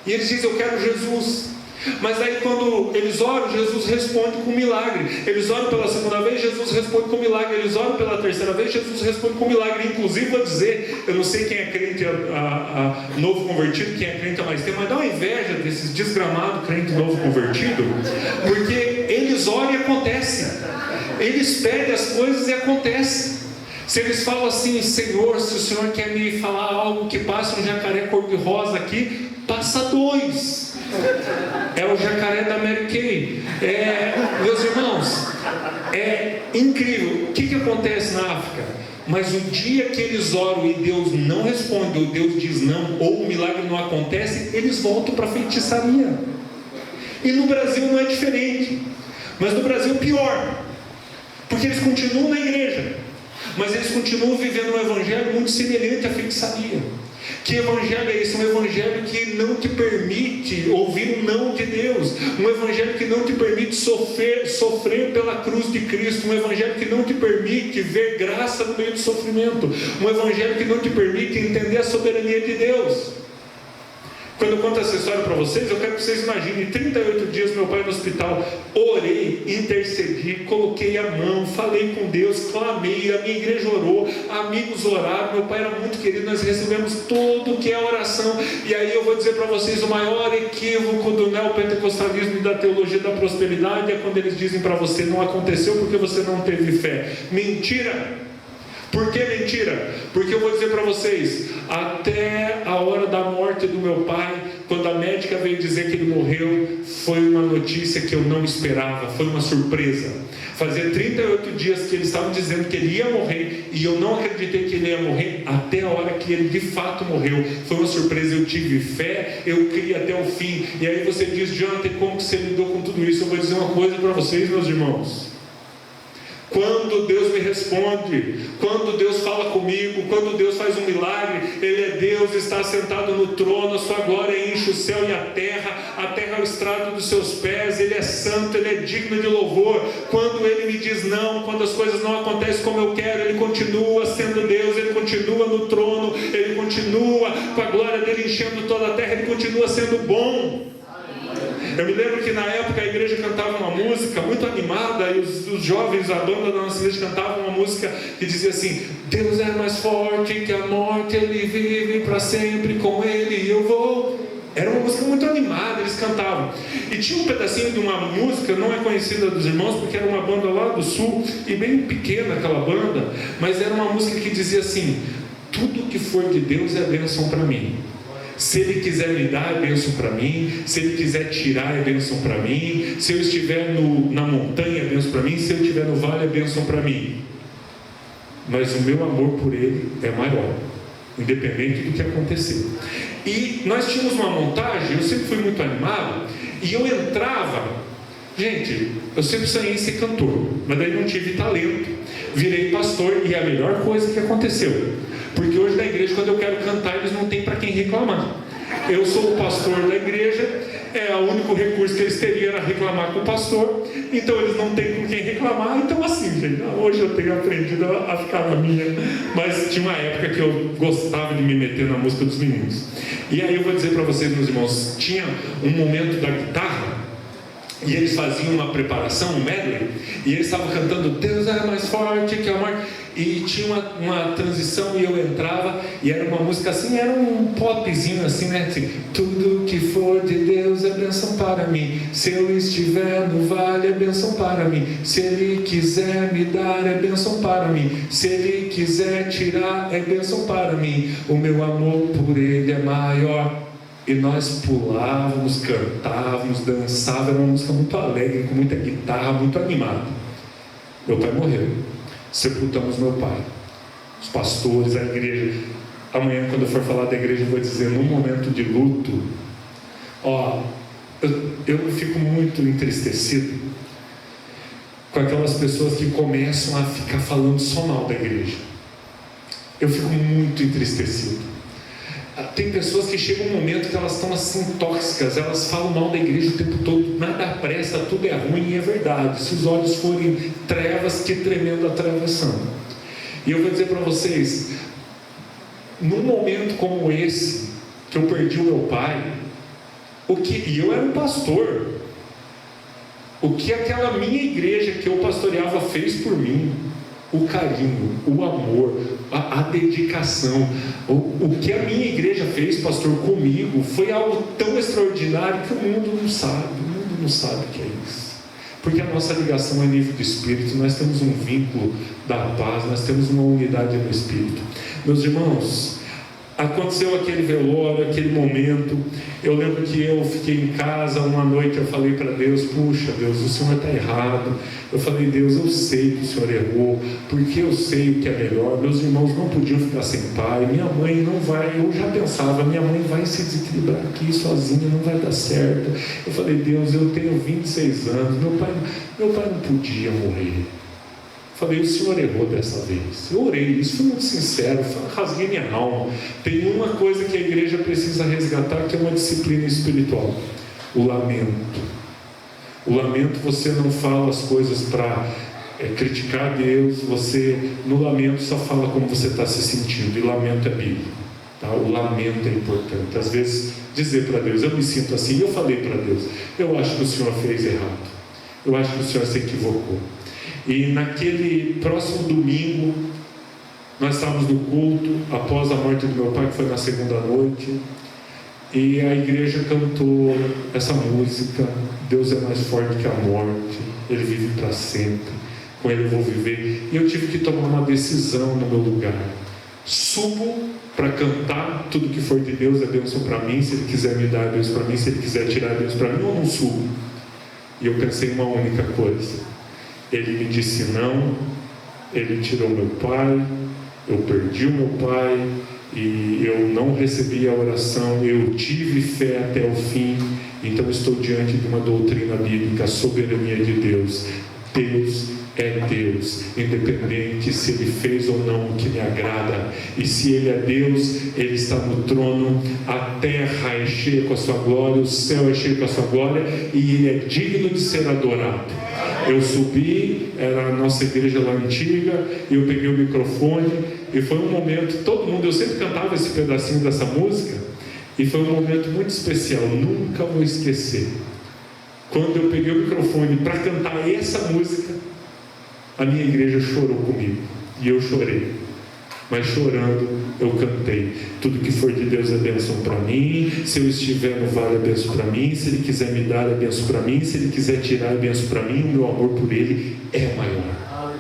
e eles dizem: eu quero Jesus. Mas aí quando eles oram, Jesus responde com milagre. Eles oram pela segunda vez, Jesus responde com milagre. Eles oram pela terceira vez, Jesus responde com milagre. Inclusive, vou dizer, eu não sei quem é crente novo convertido, quem é crente há mais tempo, mas dá uma inveja desses desgramados crentes novo convertido, porque eles oram e acontece. Eles pedem as coisas e acontece. Se eles falam assim: Senhor, se o Senhor quer me falar algo que passa um jacaré cor-de-rosa aqui, passa 2. É o jacaré da Mary Kay. Meus irmãos, é incrível. O que acontece na África? Mas o dia que eles oram e Deus não responde, ou Deus diz não, ou o milagre não acontece, eles voltam para a feitiçaria. E no Brasil não é diferente. Mas no Brasil é pior, porque eles continuam na igreja, mas eles continuam vivendo um evangelho muito semelhante à feitiçaria. Que evangelho é esse? Um evangelho que não te permite ouvir o não de Deus, um evangelho que não te permite sofrer pela cruz de Cristo, um evangelho que não te permite ver graça no meio do sofrimento, um evangelho que não te permite entender a soberania de Deus. Quando eu conto essa história para vocês, eu quero que vocês imaginem, 38 dias meu pai no hospital, orei, intercedi, coloquei a mão, falei com Deus, clamei, a minha igreja orou, amigos oraram, meu pai era muito querido, nós recebemos tudo que é oração. E aí eu vou dizer para vocês, o maior equívoco do neopentecostalismo e da teologia da prosperidade é quando eles dizem para você, não aconteceu porque você não teve fé. Mentira! Por que mentira? Porque eu vou dizer para vocês, até a hora da morte do meu pai, quando a médica veio dizer que ele morreu, foi uma notícia que eu não esperava, foi uma surpresa. Fazia 38 dias que eles estavam dizendo que ele ia morrer, e eu não acreditei que ele ia morrer, até a hora que ele de fato morreu. Foi uma surpresa, eu tive fé, eu criei até o fim. E aí você diz, Jonathan, como que você lidou com tudo isso? Eu vou dizer uma coisa para vocês, meus irmãos. Quando Deus me responde, quando Deus fala comigo, quando Deus faz um milagre, Ele é Deus, está sentado no trono, a sua glória enche o céu e a terra é o estrado dos seus pés, Ele é santo, Ele é digno de louvor. Quando Ele me diz não, quando as coisas não acontecem como eu quero, Ele continua sendo Deus, Ele continua no trono, Ele continua com a glória dEle enchendo toda a terra, Ele continua sendo bom. Eu me lembro que na época a igreja cantava uma música muito animada, e os jovens, a banda da nossa igreja cantava uma música que dizia assim: Deus é mais forte que a morte, Ele vive para sempre, com Ele eu vou. Era uma música muito animada, eles cantavam. E tinha um pedacinho de uma música, não é conhecida dos irmãos, porque era uma banda lá do sul, e bem pequena aquela banda, mas era uma música que dizia assim: tudo que for de Deus é bênção para mim. Se Ele quiser me dar, é bênção para mim. Se Ele quiser tirar, é bênção para mim. Se eu estiver na montanha, é bênção para mim. Se eu estiver no vale, é bênção para mim. Mas o meu amor por Ele é maior, independente do que acontecer. E nós tínhamos uma montagem, eu sempre fui muito animado, e eu entrava. Gente, eu sempre sonhei em ser cantor, mas daí não tive talento. Virei pastor, e é a melhor coisa que aconteceu. Porque hoje na igreja, quando eu quero cantar, eles não têm para quem reclamar. Eu sou o pastor da igreja, o único recurso que eles teriam era reclamar com o pastor, então eles não têm com quem reclamar. Então assim, gente, hoje eu tenho aprendido a ficar na minha, mas tinha uma época que eu gostava de me meter na música dos meninos. E aí eu vou dizer para vocês, meus irmãos, tinha um momento da guitarra, e eles faziam uma preparação, um medley, e eles estavam cantando Deus é mais forte que a morte, e tinha uma transição, e eu entrava, e era uma música assim, era um popzinho assim, né, assim, tudo que for de Deus é bênção para mim, se eu estiver no vale é bênção para mim, se Ele quiser me dar é bênção para mim, se Ele quiser tirar é bênção para mim, o meu amor por Ele é maior. E nós pulávamos, cantávamos, dançávamos, era uma música muito alegre, com muita guitarra, muito animada. Meu pai morreu, sepultamos meu pai, os pastores, a igreja. Amanhã, quando eu for falar da igreja, eu vou dizer, num momento de luto, eu fico muito entristecido com aquelas pessoas que começam a ficar falando só mal da igreja. Eu fico muito entristecido. Tem pessoas que chegam um momento que elas estão assim tóxicas, elas falam mal da igreja o tempo todo, nada presta, tudo é ruim, e é verdade. Se os olhos forem trevas, que tremenda traição. E eu vou dizer para vocês, num momento como esse, que eu perdi o meu pai, e eu era um pastor, o que aquela minha igreja que eu pastoreava fez por mim, o carinho, o amor, a dedicação, o que a minha igreja fez, pastor, comigo, foi algo tão extraordinário que o mundo não sabe o que é isso. Porque a nossa ligação é nível do Espírito, nós temos um vínculo da paz, nós temos uma unidade no Espírito. Meus irmãos, aconteceu aquele velório, aquele momento. Eu lembro que eu fiquei em casa uma noite, eu falei para Deus, puxa Deus, o Senhor está errado. Eu falei, Deus, eu sei que o Senhor errou, porque eu sei o que é melhor. Meus irmãos não podiam ficar sem pai, minha mãe não vai, eu já pensava, minha mãe vai se desequilibrar aqui sozinha, não vai dar certo. Eu falei, Deus, eu tenho 26 anos, meu pai não podia morrer. Falei, o Senhor errou dessa vez. Eu orei isso, fui muito sincero, rasguei minha alma. Tem uma coisa que a igreja precisa resgatar, que é uma disciplina espiritual: o lamento. O lamento, você não fala as coisas para criticar Deus, você no lamento só fala como você está se sentindo, e lamento é bíblico. Tá? O lamento é importante. Às vezes, dizer para Deus, eu me sinto assim, eu falei para Deus, eu acho que o Senhor fez errado, eu acho que o Senhor se equivocou. E naquele próximo domingo, nós estávamos no culto, após a morte do meu pai, que foi na segunda noite, e a igreja cantou essa música, Deus é mais forte que a morte, Ele vive para sempre, com Ele eu vou viver. E eu tive que tomar uma decisão no meu lugar. Subo para cantar tudo que for de Deus, é bênção para mim, se Ele quiser me dar, é bênção para mim, se Ele quiser tirar, é bênção para mim, ou não subo? E eu pensei uma única coisa, Ele me disse não, Ele tirou meu pai, eu perdi o meu pai, e eu não recebi a oração, eu tive fé até o fim, então estou diante de uma doutrina bíblica, a soberania de Deus. Deus é Deus, independente se Ele fez ou não o que me agrada, e se Ele é Deus, Ele está no trono, a terra é cheia com a sua glória, o céu é cheio com a sua glória, e Ele é digno de ser adorado. Eu subi, era a nossa igreja lá antiga, e eu peguei o microfone, e foi um momento, todo mundo, eu sempre cantava esse pedacinho dessa música, e foi um momento muito especial, nunca vou esquecer. Quando eu peguei o microfone para cantar essa música, a minha igreja chorou comigo, e eu chorei, mas chorando eu cantei, tudo que for de Deus é bênção para mim, se eu estiver no vale é bênção para mim, se Ele quiser me dar é bênção para mim, se Ele quiser tirar é bênção para mim, o meu amor por Ele é maior.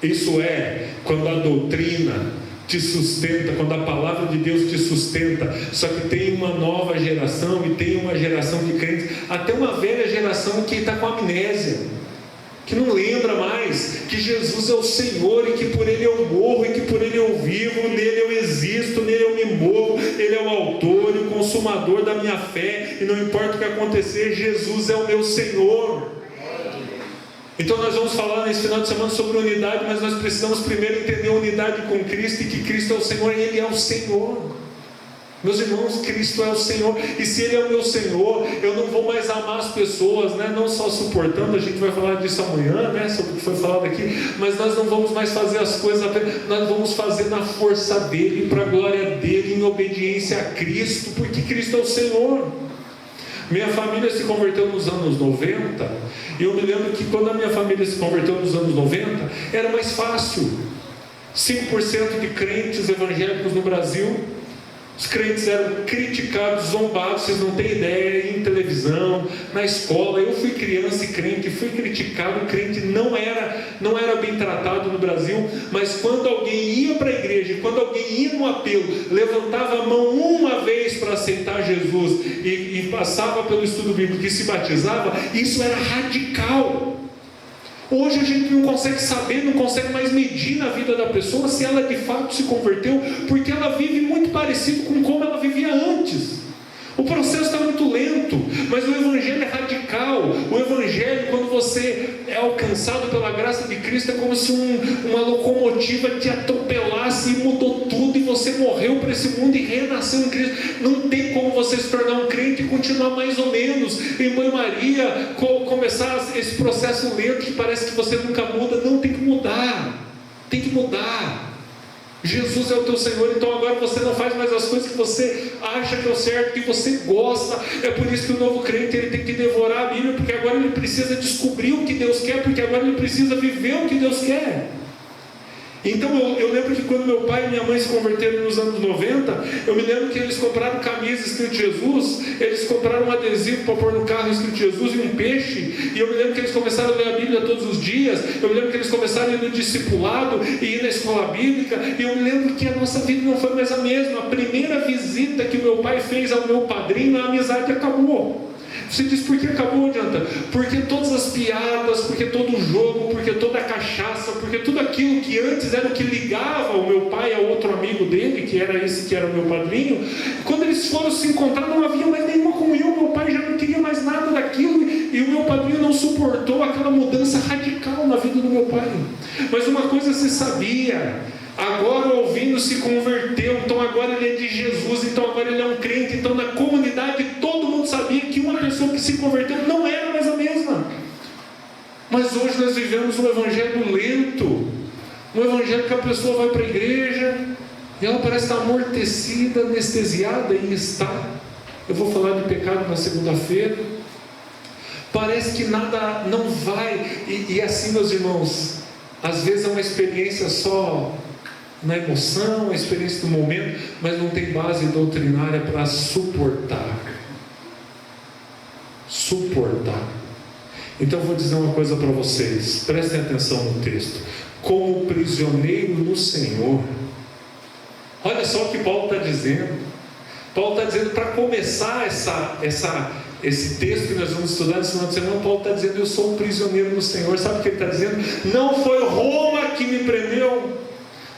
Isso é quando a doutrina te sustenta, quando a palavra de Deus te sustenta. Só que tem uma nova geração, e tem uma geração de crentes, até uma velha geração que está com amnésia, que não lembra mais que Jesus é o Senhor, e que por Ele eu morro, e que por Ele eu vivo, nele eu existo, nele eu me movo, Ele é o autor e o consumador da minha fé, e não importa o que acontecer, Jesus é o meu Senhor. Então nós vamos falar nesse final de semana sobre unidade, mas nós precisamos primeiro entender a unidade com Cristo, e que Cristo é o Senhor, e Ele é o Senhor. Meus irmãos, Cristo é o Senhor, e se Ele é o meu Senhor, eu não vou mais amar as pessoas, né? Não só suportando, a gente vai falar disso amanhã, né? Sobre o que foi falado aqui, mas nós não vamos mais fazer as coisas apenas, nós vamos fazer na força dEle, para a glória dEle, em obediência a Cristo, porque Cristo é o Senhor. Minha família se converteu nos anos 90, e eu me lembro que quando a minha família se converteu nos anos 90, era mais fácil. 5% de crentes evangélicos no Brasil. Os crentes eram criticados, zombados, vocês não têm ideia, em televisão, na escola. Eu fui criança e crente, fui criticado, crente não era bem tratado no Brasil, mas quando alguém ia para a igreja, quando alguém ia no apelo, levantava a mão uma vez para aceitar Jesus e passava pelo estudo bíblico e se batizava, isso era radical. Hoje a gente não consegue saber, não consegue mais medir na vida da pessoa se ela de fato se converteu, porque ela vive muito parecido com como ela vivia antes. O processo está muito lento, mas o Evangelho é radical. O Evangelho, quando você é alcançado pela graça de Cristo, é como se uma locomotiva te atropelasse e mudou tudo, e você morreu para esse mundo e renasceu em Cristo. Não tem como você se tornar um crente e continuar mais ou menos em banho-maria, começar esse processo lento que parece que você nunca muda. Não, tem que mudar, tem que mudar. Jesus é o teu Senhor, então agora você não faz mais as coisas que você acha que é o certo, que você gosta. É por isso que o novo crente ele tem que devorar a Bíblia, porque agora ele precisa descobrir o que Deus quer, porque agora ele precisa viver o que Deus quer. Então eu lembro que quando meu pai e minha mãe se converteram nos anos 90, eu me lembro que eles compraram camisa escrito Jesus, eles compraram um adesivo para pôr no carro escrito Jesus e um peixe, e eu me lembro que eles começaram a ler a Bíblia todos os dias, eu me lembro que eles começaram a ir no discipulado e ir na escola bíblica, e eu me lembro que a nossa vida não foi mais a mesma. A primeira visita que o meu pai fez ao meu padrinho, a amizade acabou. Você diz, por que acabou, adianta? Porque todas as piadas, porque todo o jogo, porque toda a cachaça, porque tudo aquilo que antes era o que ligava o meu pai a outro amigo dele, que era esse que era o meu padrinho, quando eles foram se encontrar, não havia mais nenhuma comunhão. Meu pai já não queria mais nada daquilo, e o meu padrinho não suportou aquela mudança radical na vida do meu pai. Mas uma coisa se sabia: agora o Alvino se converteu, então agora ele é de Jesus, então agora ele é um crente. Então na comunidade todo mundo sabia que uma pessoa que se converteu não era mais a mesma. Mas hoje nós vivemos um evangelho lento, um evangelho que a pessoa vai para a igreja E ela parece estar amortecida, anestesiada, e está. Eu vou falar de pecado na segunda-feira. Parece que nada não vai. E assim, meus irmãos, às vezes é uma experiência só na emoção, a experiência do momento, mas não tem base doutrinária para suportar. Então eu vou dizer uma coisa para vocês, prestem atenção no texto. Como prisioneiro no Senhor, olha só o que Paulo está dizendo. Paulo está dizendo, para começar esse texto que nós vamos estudar nesse final de semana, Paulo está dizendo: eu sou um prisioneiro no Senhor. Sabe o que ele está dizendo? Não foi Roma que me prendeu,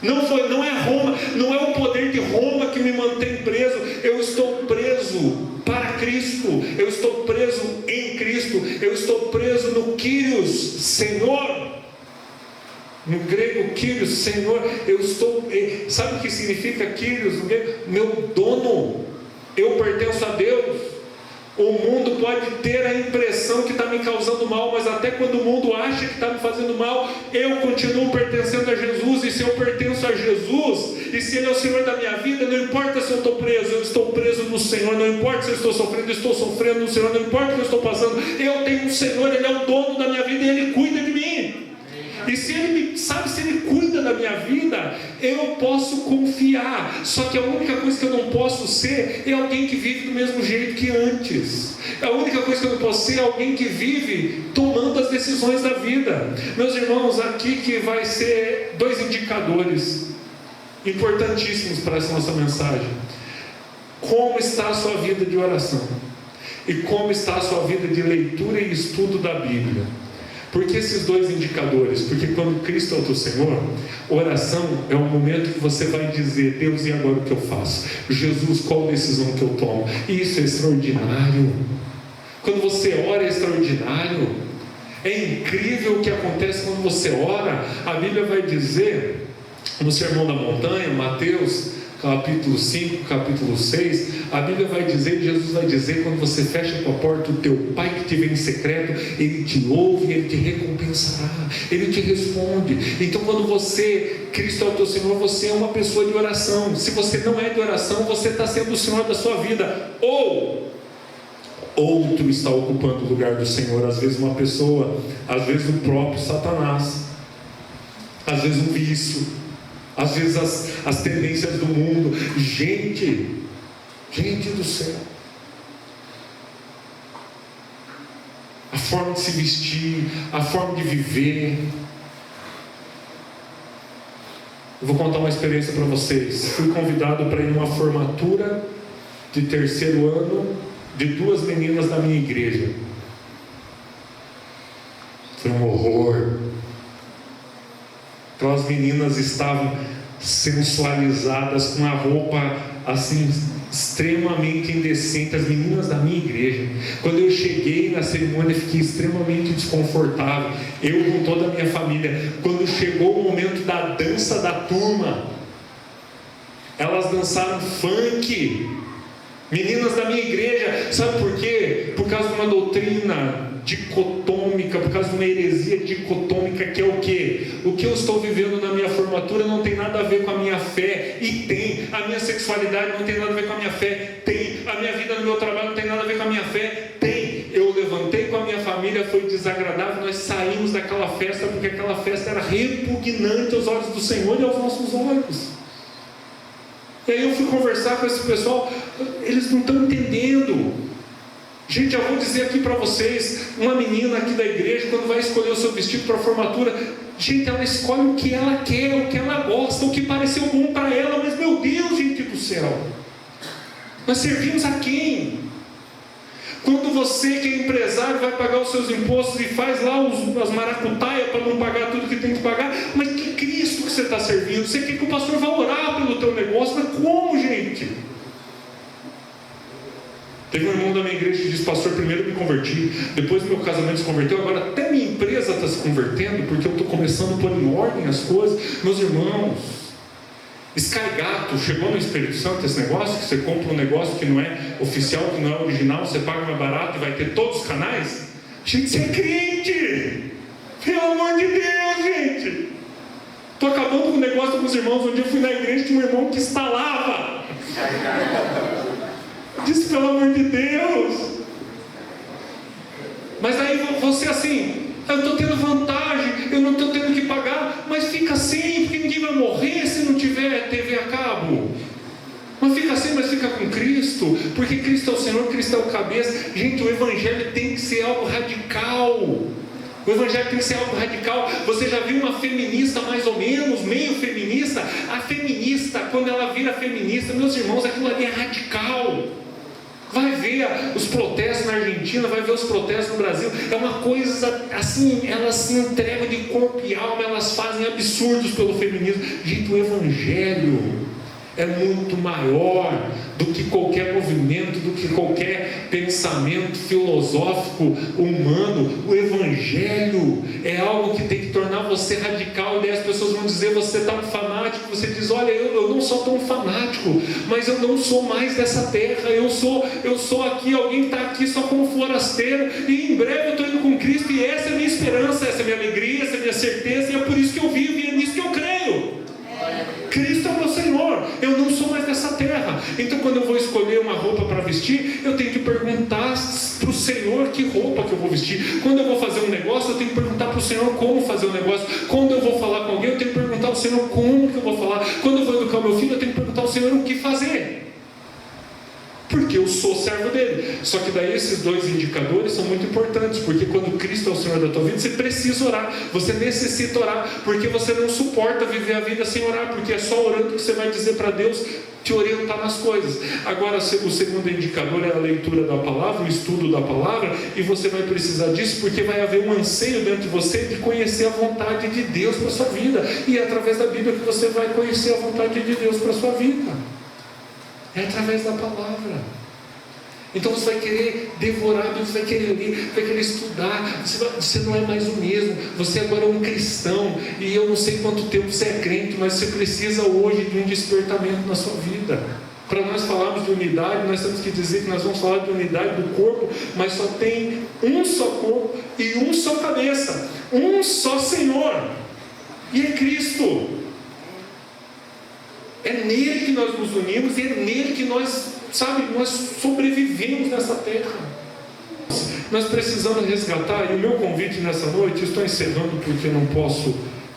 não é Roma, não é o poder de Roma que me mantém preso. Eu estou preso para Cristo, eu estou preso em Cristo, eu estou preso no Kyrios, Senhor. No grego, Kyrios, Senhor. Eu estou, sabe o que significa Kyrios? Meu dono. Eu pertenço a Deus. O mundo pode ter a impressão que está me causando mal, mas até quando o mundo acha que está me fazendo mal, eu continuo pertencendo a Jesus. E se eu pertenço a Jesus, e se Ele é o Senhor da minha vida, não importa se eu estou preso no Senhor. Não importa se eu estou sofrendo no Senhor. Não importa o que eu estou passando, eu tenho um Senhor, Ele é o dono da minha vida e Ele cuida de mim. E se Ele cuida da minha vida, eu posso confiar. Só que a única coisa que eu não posso ser é alguém que vive do mesmo jeito que antes. A única coisa que eu não posso ser é alguém que vive tomando as decisões da vida. Meus irmãos, aqui que vai ser 2 indicadores importantíssimos para essa nossa mensagem. Como está a sua vida de oração? E como está a sua vida de leitura e estudo da Bíblia? Por que esses 2 indicadores? Porque quando Cristo é o teu Senhor, oração é um momento que você vai dizer: Deus, e agora o que eu faço? Jesus, qual decisão que eu tomo? E isso é extraordinário. Quando você ora, é extraordinário. É incrível o que acontece quando você ora. A Bíblia vai dizer no Sermão da Montanha, Mateus capítulo 5, capítulo 6, a Bíblia vai dizer, Jesus vai dizer: quando você fecha a tua porta, o teu Pai que te vê em secreto, Ele te ouve, Ele te recompensará, Ele te responde. Então quando Cristo é o teu Senhor, você é uma pessoa de oração. Se você não é de oração, você está sendo o Senhor da sua vida, ou outro está ocupando o lugar do Senhor. Às vezes uma pessoa, às vezes o próprio Satanás, às vezes um vício, às vezes as tendências do mundo. Gente do céu, a forma de se vestir, a forma de viver. Eu vou contar uma experiência para vocês. Fui convidado para ir numa formatura de 3º ano de 2 meninas da minha igreja. Foi um horror. Aquelas meninas estavam sensualizadas, com a roupa assim extremamente indecente, as meninas da minha igreja. Quando eu cheguei na cerimônia, fiquei extremamente desconfortável, eu com toda a minha família. Quando chegou o momento da dança da turma, elas dançaram funk, meninas da minha igreja. Sabe por quê? Por causa de uma doutrina dicotômica, por causa de uma heresia dicotômica, que é o quê? O que eu estou vivendo na minha formatura não tem nada a ver com a minha fé. E tem. A minha sexualidade não tem nada a ver com a minha fé. Tem. A minha vida no meu trabalho não tem nada a ver com a minha fé. Tem. Eu levantei com a minha família, foi desagradável, nós saímos daquela festa, porque aquela festa era repugnante aos olhos do Senhor e aos nossos olhos. E aí eu fui conversar com esse pessoal, eles não estão entendendo. Gente, eu vou dizer aqui para vocês, uma menina aqui da igreja, quando vai escolher o seu vestido para a formatura, gente, ela escolhe o que ela quer, o que ela gosta, o que pareceu bom para ela. Mas meu Deus, gente do céu, nós servimos a quem? Quando você que é empresário vai pagar os seus impostos e faz lá as maracutaias para não pagar tudo que tem que pagar, mas que Cristo que você está servindo? Você quer que o pastor vá orar pelo teu negócio, mas como, gente? Teve um irmão da minha igreja que disse: pastor, primeiro eu me converti, depois meu casamento se converteu, agora até minha empresa está se convertendo, porque eu estou começando a pôr em ordem as coisas. Meus irmãos, Sky Gato, chegou no Espírito Santo esse negócio, que você compra um negócio que não é oficial, que não é original, você paga mais barato e vai ter todos os canais? Gente, você é crente! Pelo amor de Deus, gente! Estou acabando com o negócio com os irmãos. Um dia eu fui na igreja e tinha um irmão que instalava. Disse, pelo amor de Deus. Mas aí você assim, eu estou tendo vantagem, eu não estou tendo que pagar, mas fica assim, porque ninguém vai morrer se não tiver TV a cabo. Mas fica assim, mas fica com Cristo, porque Cristo é o Senhor, Cristo é o cabeça. Gente, o Evangelho tem que ser algo radical. O Evangelho tem que ser algo radical. Você já viu uma feminista mais ou menos, meio feminista? A feminista, quando ela vira feminista, meus irmãos, aquilo ali é radical. Vai ver os protestos na Argentina, vai ver os protestos no Brasil. É uma coisa assim, elas se entregam de corpo e alma, elas fazem absurdos pelo feminismo. Gente, o Evangelho é muito maior do que qualquer movimento, do que qualquer pensamento filosófico humano. O Evangelho é algo que tem que tornar você radical. E daí as pessoas vão dizer, você está um fanático. Você diz, olha, eu não sou tão fanático, mas eu não sou mais dessa terra. Eu sou aqui, alguém está aqui só como forasteiro, e em breve eu estou indo com Cristo, e essa é a minha esperança, essa é a minha alegria, essa é a minha certeza, e é por isso que eu vivo, e é nisso que eu creio. Cristo é o meu Senhor, eu não sou mais dessa terra. Então quando eu vou escolher uma roupa para vestir, eu tenho que perguntar para o Senhor que roupa que eu vou vestir. Quando eu vou fazer um negócio, eu tenho que perguntar para o Senhor como fazer o negócio. Quando eu vou falar com alguém, eu tenho que perguntar ao Senhor como que eu vou falar. Quando eu vou educar meu filho, eu tenho que perguntar ao Senhor o que fazer, porque eu sou servo dele. Só que daí esses dois indicadores são muito importantes, porque quando Cristo é o Senhor da tua vida, você precisa orar, você necessita orar, porque você não suporta viver a vida sem orar, porque é só orando que você vai dizer para Deus te orientar nas coisas. Agora o segundo indicador é a leitura da palavra, o estudo da palavra, e você vai precisar disso, porque vai haver um anseio dentro de você de conhecer a vontade de Deus para a sua vida, e é através da Bíblia que você vai conhecer a vontade de Deus para a sua vida. É através da palavra. Então você vai querer devorar, você vai querer ler, vai querer estudar. Você não é mais o mesmo. Você agora é um cristão. E eu não sei quanto tempo você é crente, mas você precisa hoje de um despertamento na sua vida. Para nós falarmos de unidade, nós temos que dizer que nós vamos falar de unidade do corpo, mas só tem um só corpo e um só cabeça, um só Senhor, e é Cristo. É nele que nós nos unimos, e é nele que nós sobrevivemos nessa terra. Nós precisamos resgatar, e o meu convite nessa noite, eu estou encerrando porque não posso,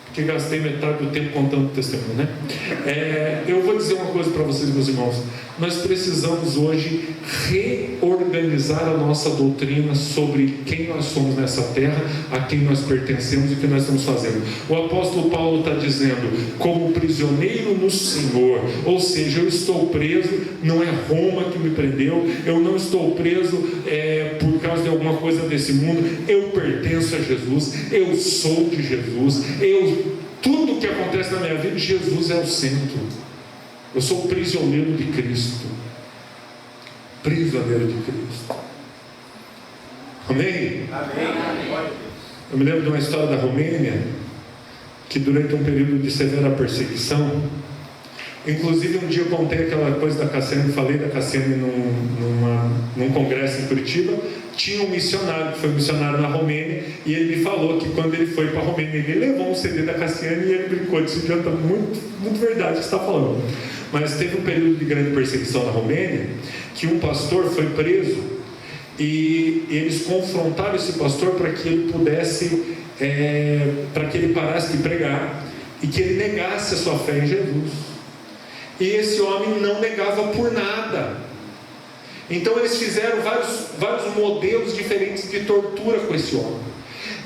porque gastei metade do tempo contando testemunho, né? Eu vou dizer uma coisa para vocês, meus irmãos. Nós precisamos hoje reorganizar a nossa doutrina sobre quem nós somos nessa terra, a quem nós pertencemos e o que nós estamos fazendo. O apóstolo Paulo está dizendo, como prisioneiro no Senhor, ou seja, eu estou preso, não é Roma que me prendeu, eu não estou preso por causa de alguma coisa desse mundo, eu pertenço a Jesus, eu sou de Jesus, tudo que acontece na minha vida, Jesus é o centro. Eu sou prisioneiro de Cristo. Prisioneiro de Cristo. Amém? Amém. Eu me lembro de uma história da Romênia, que durante um período de severa perseguição, inclusive um dia eu contei aquela coisa da Cassiane, falei da Cassiane num congresso em Curitiba. Tinha um missionário, que foi missionário na Romênia, e ele me falou que quando ele foi para a Romênia, ele levou um CD da Cassiane, e ele brincou, disse, adianta muito, muito verdade o que você está falando. Mas teve um período de grande perseguição na Romênia, que um pastor foi preso, e eles confrontaram esse pastor para que ele pudesse, para que ele parasse de pregar, e que ele negasse a sua fé em Jesus. E esse homem não negava por nada. Então eles fizeram vários modelos diferentes de tortura com esse homem.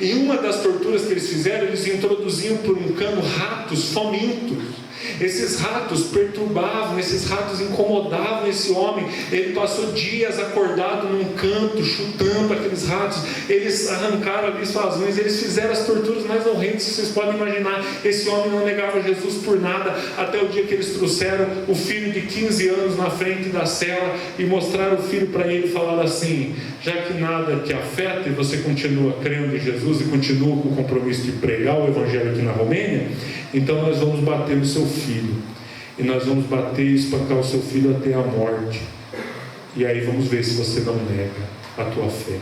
E uma das torturas que eles fizeram, eles introduziam por um cano ratos famintos. Esses ratos perturbavam, esses ratos incomodavam esse homem. Ele passou dias acordado num canto, chutando aqueles ratos. Eles arrancaram ali suas unhas, eles fizeram as torturas mais horrendas que vocês podem imaginar. Esse homem não negava Jesus por nada, até o dia que eles trouxeram o filho de 15 anos na frente da cela e mostraram o filho para ele e falaram assim: já que nada te afeta e você continua crendo em Jesus e continua com o compromisso de pregar o Evangelho aqui na Romênia, então nós vamos bater no seu filho, e nós vamos bater e espancar o seu filho até a morte, e aí vamos ver se você não nega a tua fé.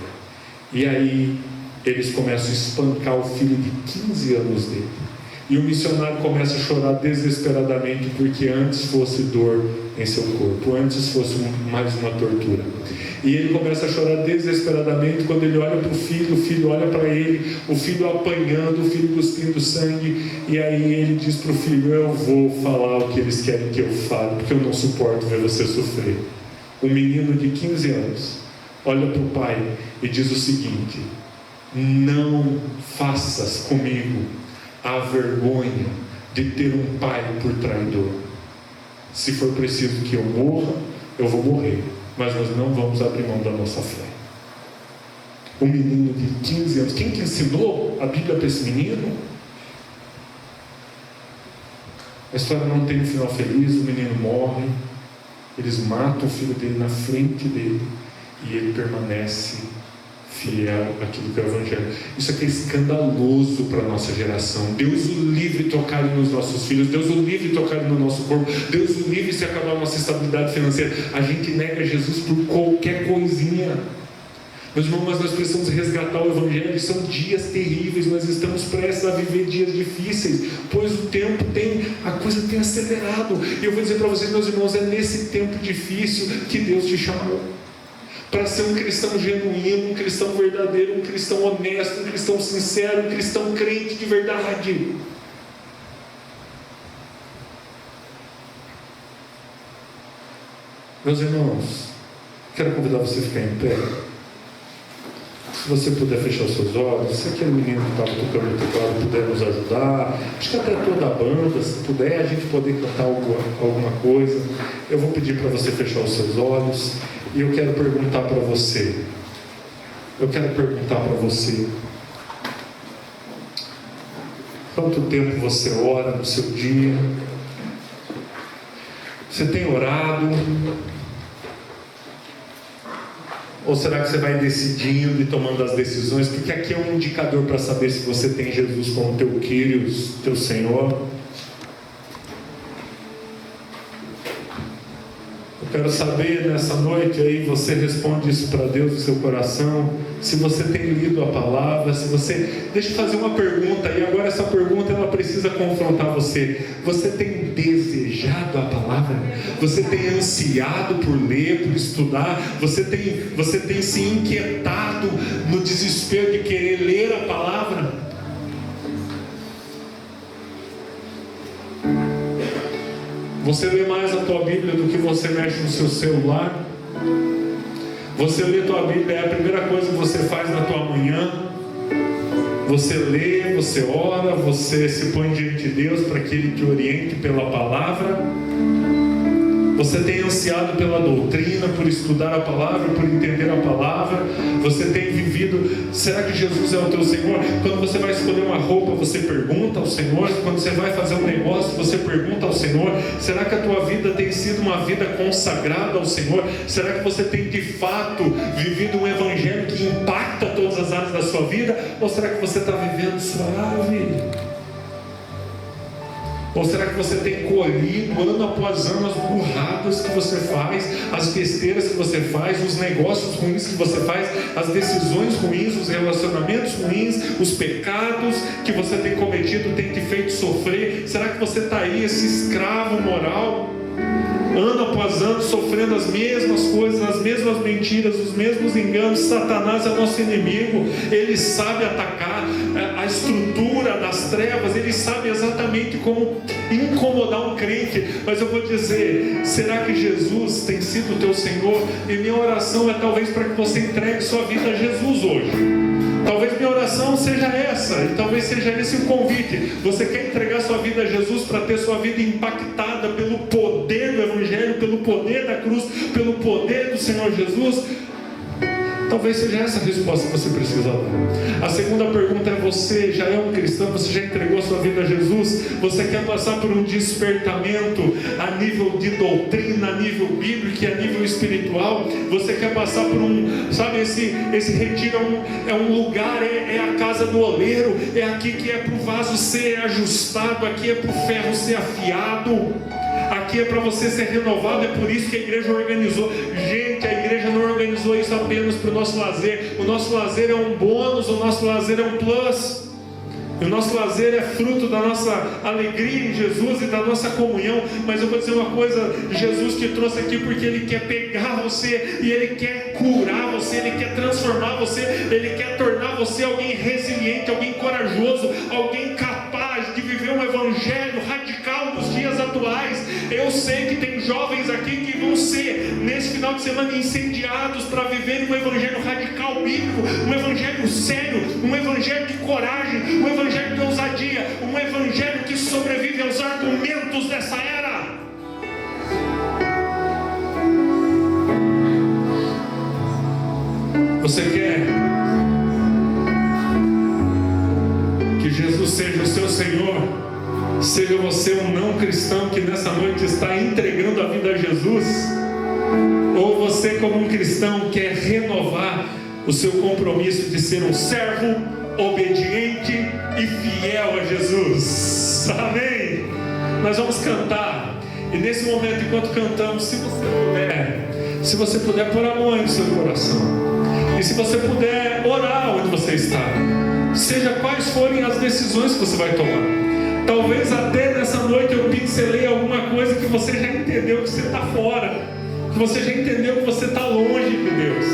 E aí eles começam a espancar o filho de 15 anos dele, E o missionário começa a chorar desesperadamente porque antes fosse dor em seu corpo, antes fosse mais uma tortura. E ele começa a chorar desesperadamente quando ele olha para o filho olha para ele, o filho apanhando, o filho cuspindo sangue, e aí ele diz para o filho: eu vou falar o que eles querem que eu fale, porque eu não suporto ver você sofrer. Um menino de 15 anos olha para o pai e diz o seguinte: não faças comigo a vergonha de ter um pai por traidor. Se for preciso que eu morra, eu vou morrer, mas nós não vamos abrir mão da nossa fé. Um menino de 15 anos, quem que ensinou a Bíblia para esse menino? A história não tem um final feliz, o menino morre, eles matam o filho dele na frente dele, e ele permanece fiel àquilo que é o Evangelho. Isso aqui é escandaloso para a nossa geração. Deus o livre tocar nos nossos filhos, Deus o livre tocar no nosso corpo, Deus o livre se acabar a nossa estabilidade financeira. A gente nega Jesus por qualquer coisinha. Meus irmãos, mas nós precisamos resgatar o Evangelho. São dias terríveis, nós estamos prestes a viver dias difíceis, pois o tempo a coisa tem acelerado. E eu vou dizer para vocês, meus irmãos, é nesse tempo difícil que Deus te chamou para ser um cristão genuíno, um cristão verdadeiro, um cristão honesto, um cristão sincero, um cristão crente de verdade. Meus irmãos, quero convidar você a ficar em pé. Se você puder fechar os seus olhos, se aquele menino que estava tocando o teclado puder nos ajudar, acho que até toda a banda, se puder, a gente poder cantar alguma coisa, eu vou pedir para você fechar os seus olhos. E eu quero perguntar para você, quanto tempo você ora no seu dia? Você tem orado? Ou será que você vai decidindo e tomando as decisões? Porque aqui é um indicador para saber se você tem Jesus como teu Kyrios, teu Senhor. Quero saber nessa noite aí, você responde isso para Deus no seu coração, se você tem lido a palavra, se você... Deixa eu fazer uma pergunta, e agora essa pergunta ela precisa confrontar você. Você tem desejado a palavra? Você tem ansiado por ler, por estudar? Você tem se inquietado no desespero de querer ler a palavra? Você lê mais a tua Bíblia do que você mexe no seu celular? Você lê a tua Bíblia, é a primeira coisa que você faz na tua manhã? Você lê, você ora, você se põe diante de Deus para que Ele te oriente pela palavra? Você tem ansiado pela doutrina, por estudar a palavra, por entender a palavra? Você tem vivido... Será que Jesus é o teu Senhor? Quando você vai escolher uma roupa, você pergunta ao Senhor? Quando você vai fazer um negócio, você pergunta ao Senhor? Será que a tua vida tem sido uma vida consagrada ao Senhor? Será que você tem de fato vivido um Evangelho que impacta todas as áreas da sua vida? Ou será que você está vivendo suave? Ou será que você tem colhido ano após ano as burradas que você faz, as besteiras que você faz, os negócios ruins que você faz, as decisões ruins, os relacionamentos ruins, os pecados que você tem cometido, tem te feito sofrer? Será que você está aí, esse escravo moral, ano após ano, sofrendo as mesmas coisas, as mesmas mentiras, os mesmos enganos? Satanás é nosso inimigo, ele sabe atacar a estrutura das trevas, ele sabe exatamente como incomodar um crente. Mas eu vou dizer, será que Jesus tem sido o teu Senhor? E minha oração é talvez para que você entregue sua vida a Jesus hoje. Talvez minha oração seja essa, e talvez seja esse o convite. Você quer entregar sua vida a Jesus para ter sua vida impactada pelo poder do Evangelho, pelo poder da cruz, pelo poder do Senhor Jesus? Talvez seja essa a resposta que você precisa dar. A segunda pergunta é: você já é um cristão? Você já entregou a sua vida a Jesus? Você quer passar por um despertamento a nível de doutrina, a nível bíblico e a nível espiritual? Você quer passar por esse retiro é um lugar, é a casa do oleiro, é aqui que é para o vaso ser ajustado, aqui é para o ferro ser afiado, aqui é para você ser renovado. É por isso que a igreja organizou. Gente, a igreja não organizou isso apenas para o nosso lazer. O nosso lazer é um bônus, o nosso lazer é um plus. E o nosso lazer é fruto da nossa alegria em Jesus e da nossa comunhão. Mas eu vou dizer uma coisa: Jesus te trouxe aqui porque Ele quer pegar você e Ele quer curar você, Ele quer transformar você, Ele quer tornar você alguém resiliente, alguém corajoso, alguém capaz de viver um evangelho radical nos dias atuais. Eu sei que tem jovens aqui que vão ser, nesse final de semana, incendiados para viver um evangelho radical bíblico, um evangelho sério, um evangelho de coragem, um evangelho de ousadia, um evangelho que sobrevive aos argumentos dessa era. Você quer que Jesus seja o seu Senhor? Seja você um não cristão que nessa noite está entregando a vida a Jesus? Ou você, como um cristão, quer renovar o seu compromisso de ser um servo obediente e fiel a Jesus? Amém? Nós vamos cantar, e nesse momento, enquanto cantamos, se você puder pôr a mão aí no seu coração, e se você puder orar onde você está, seja quais forem as decisões que você vai tomar. Talvez até nessa noite eu pincelei alguma coisa que você já entendeu que você está fora, que você já entendeu que você está longe de Deus.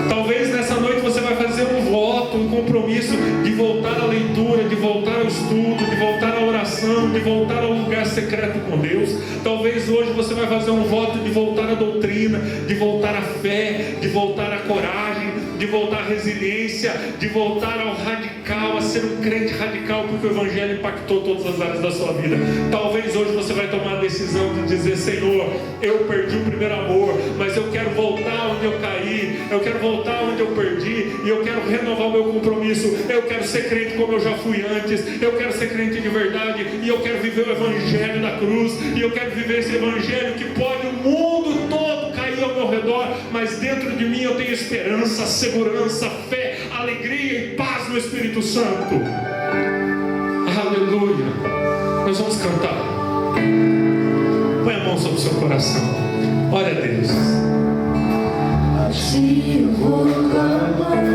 Talvez nessa noite você vai fazer um voto, um compromisso de voltar à leitura, de voltar ao estudo, de voltar à oração, de voltar ao lugar secreto com Deus. Talvez hoje você vai fazer um voto de voltar à doutrina, de voltar à fé, de voltar à coragem, de voltar à resiliência, de voltar ao radical, a ser um crente radical, porque o Evangelho impactou todas as áreas da sua vida. Talvez hoje você vai tomar a decisão de dizer: Senhor, eu perdi o primeiro amor, mas eu quero voltar onde eu caí, eu quero voltar onde eu perdi, e eu quero renovar o meu compromisso. Eu quero ser crente como eu já fui antes, eu quero ser crente de verdade, e eu quero viver o Evangelho da cruz, e eu quero viver esse Evangelho que pode o mundo todo cair ao meu redor, mas dentro de mim eu tenho esperança, segurança, fé, alegria e paz no Espírito Santo. Aleluia. Nós vamos cantar. Põe a mão sobre o seu coração. Ore a Deus. Assim eu vou clamar.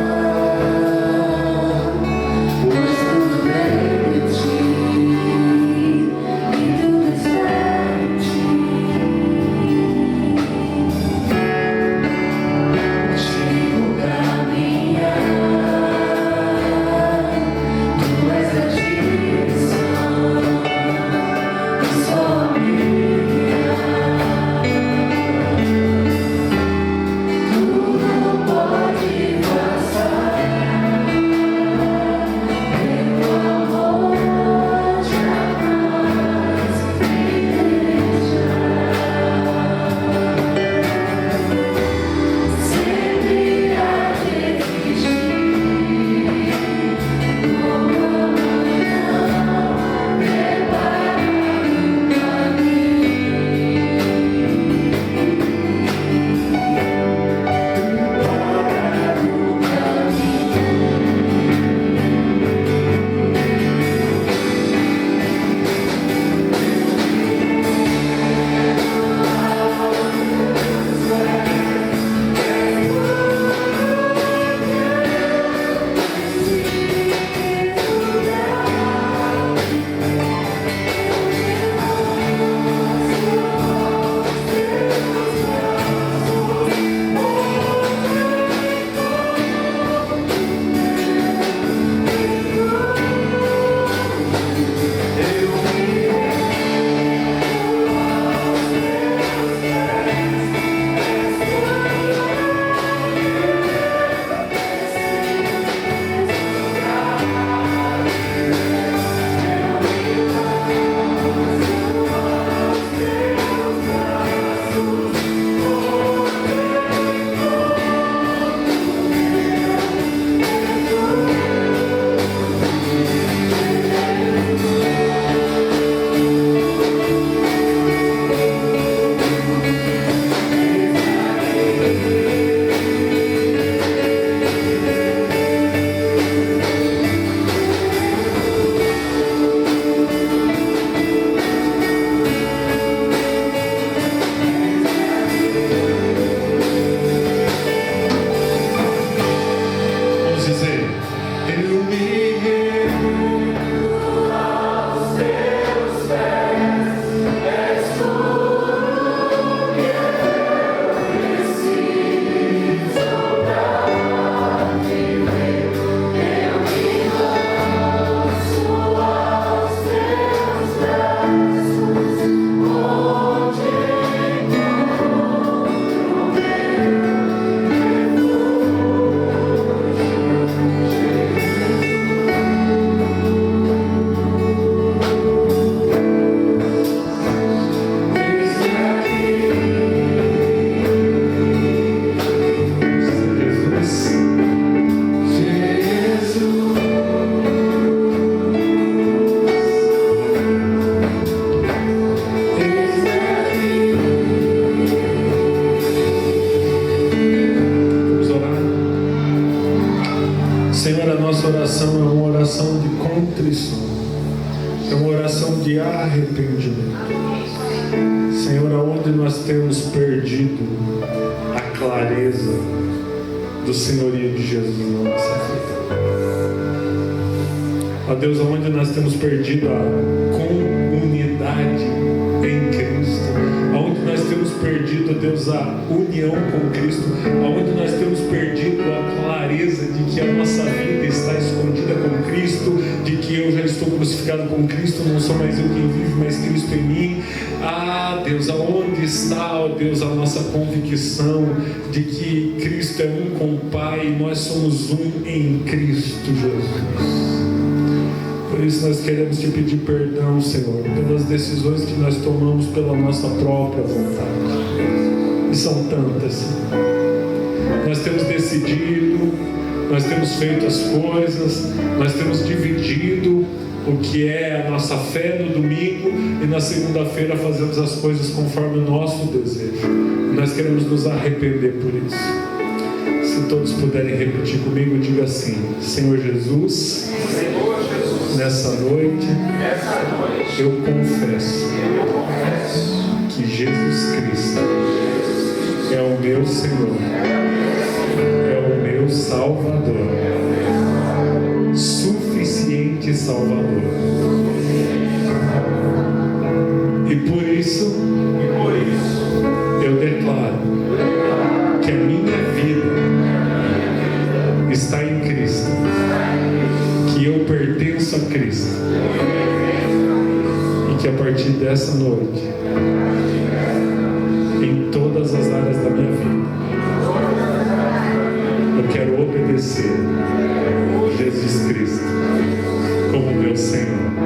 Pode passar. oração é uma oração de contrição, é uma oração de arrependimento. Senhor, aonde nós temos perdido a clareza do senhorio de Jesus na nossa vida. Ó Deus, aonde nós temos perdido a comunidade em Cristo, aonde nós temos perdido, ó Deus, a união com Cristo, aonde nós temos perdido a clareza de que a nossa vida está escondida com Cristo, de que eu já estou crucificado com Cristo, não sou mais eu quem vive, mas Cristo em mim. Ah, Deus, aonde está, ó Deus, a nossa convicção de que Cristo é um com o Pai e nós somos um em Cristo Jesus. Por isso nós queremos te pedir perdão, Senhor, pelas decisões que nós tomamos pela nossa própria vontade. E são tantas. Nós temos decidido, nós temos feito as coisas, nós temos dividido o que é a nossa fé no domingo e na segunda-feira fazemos as coisas conforme o nosso desejo. Nós queremos nos arrepender por isso. Se todos puderem repetir comigo, diga assim: Senhor Jesus, nessa noite eu confesso que Jesus Cristo é o meu Senhor, é o meu Salvador, suficiente Salvador. E por isso eu declaro que a minha vida está em Cristo, que eu pertenço a Cristo e que a partir dessa noite, em todas as áreas da minha vida, eu quero obedecer Jesus Cristo como meu Senhor.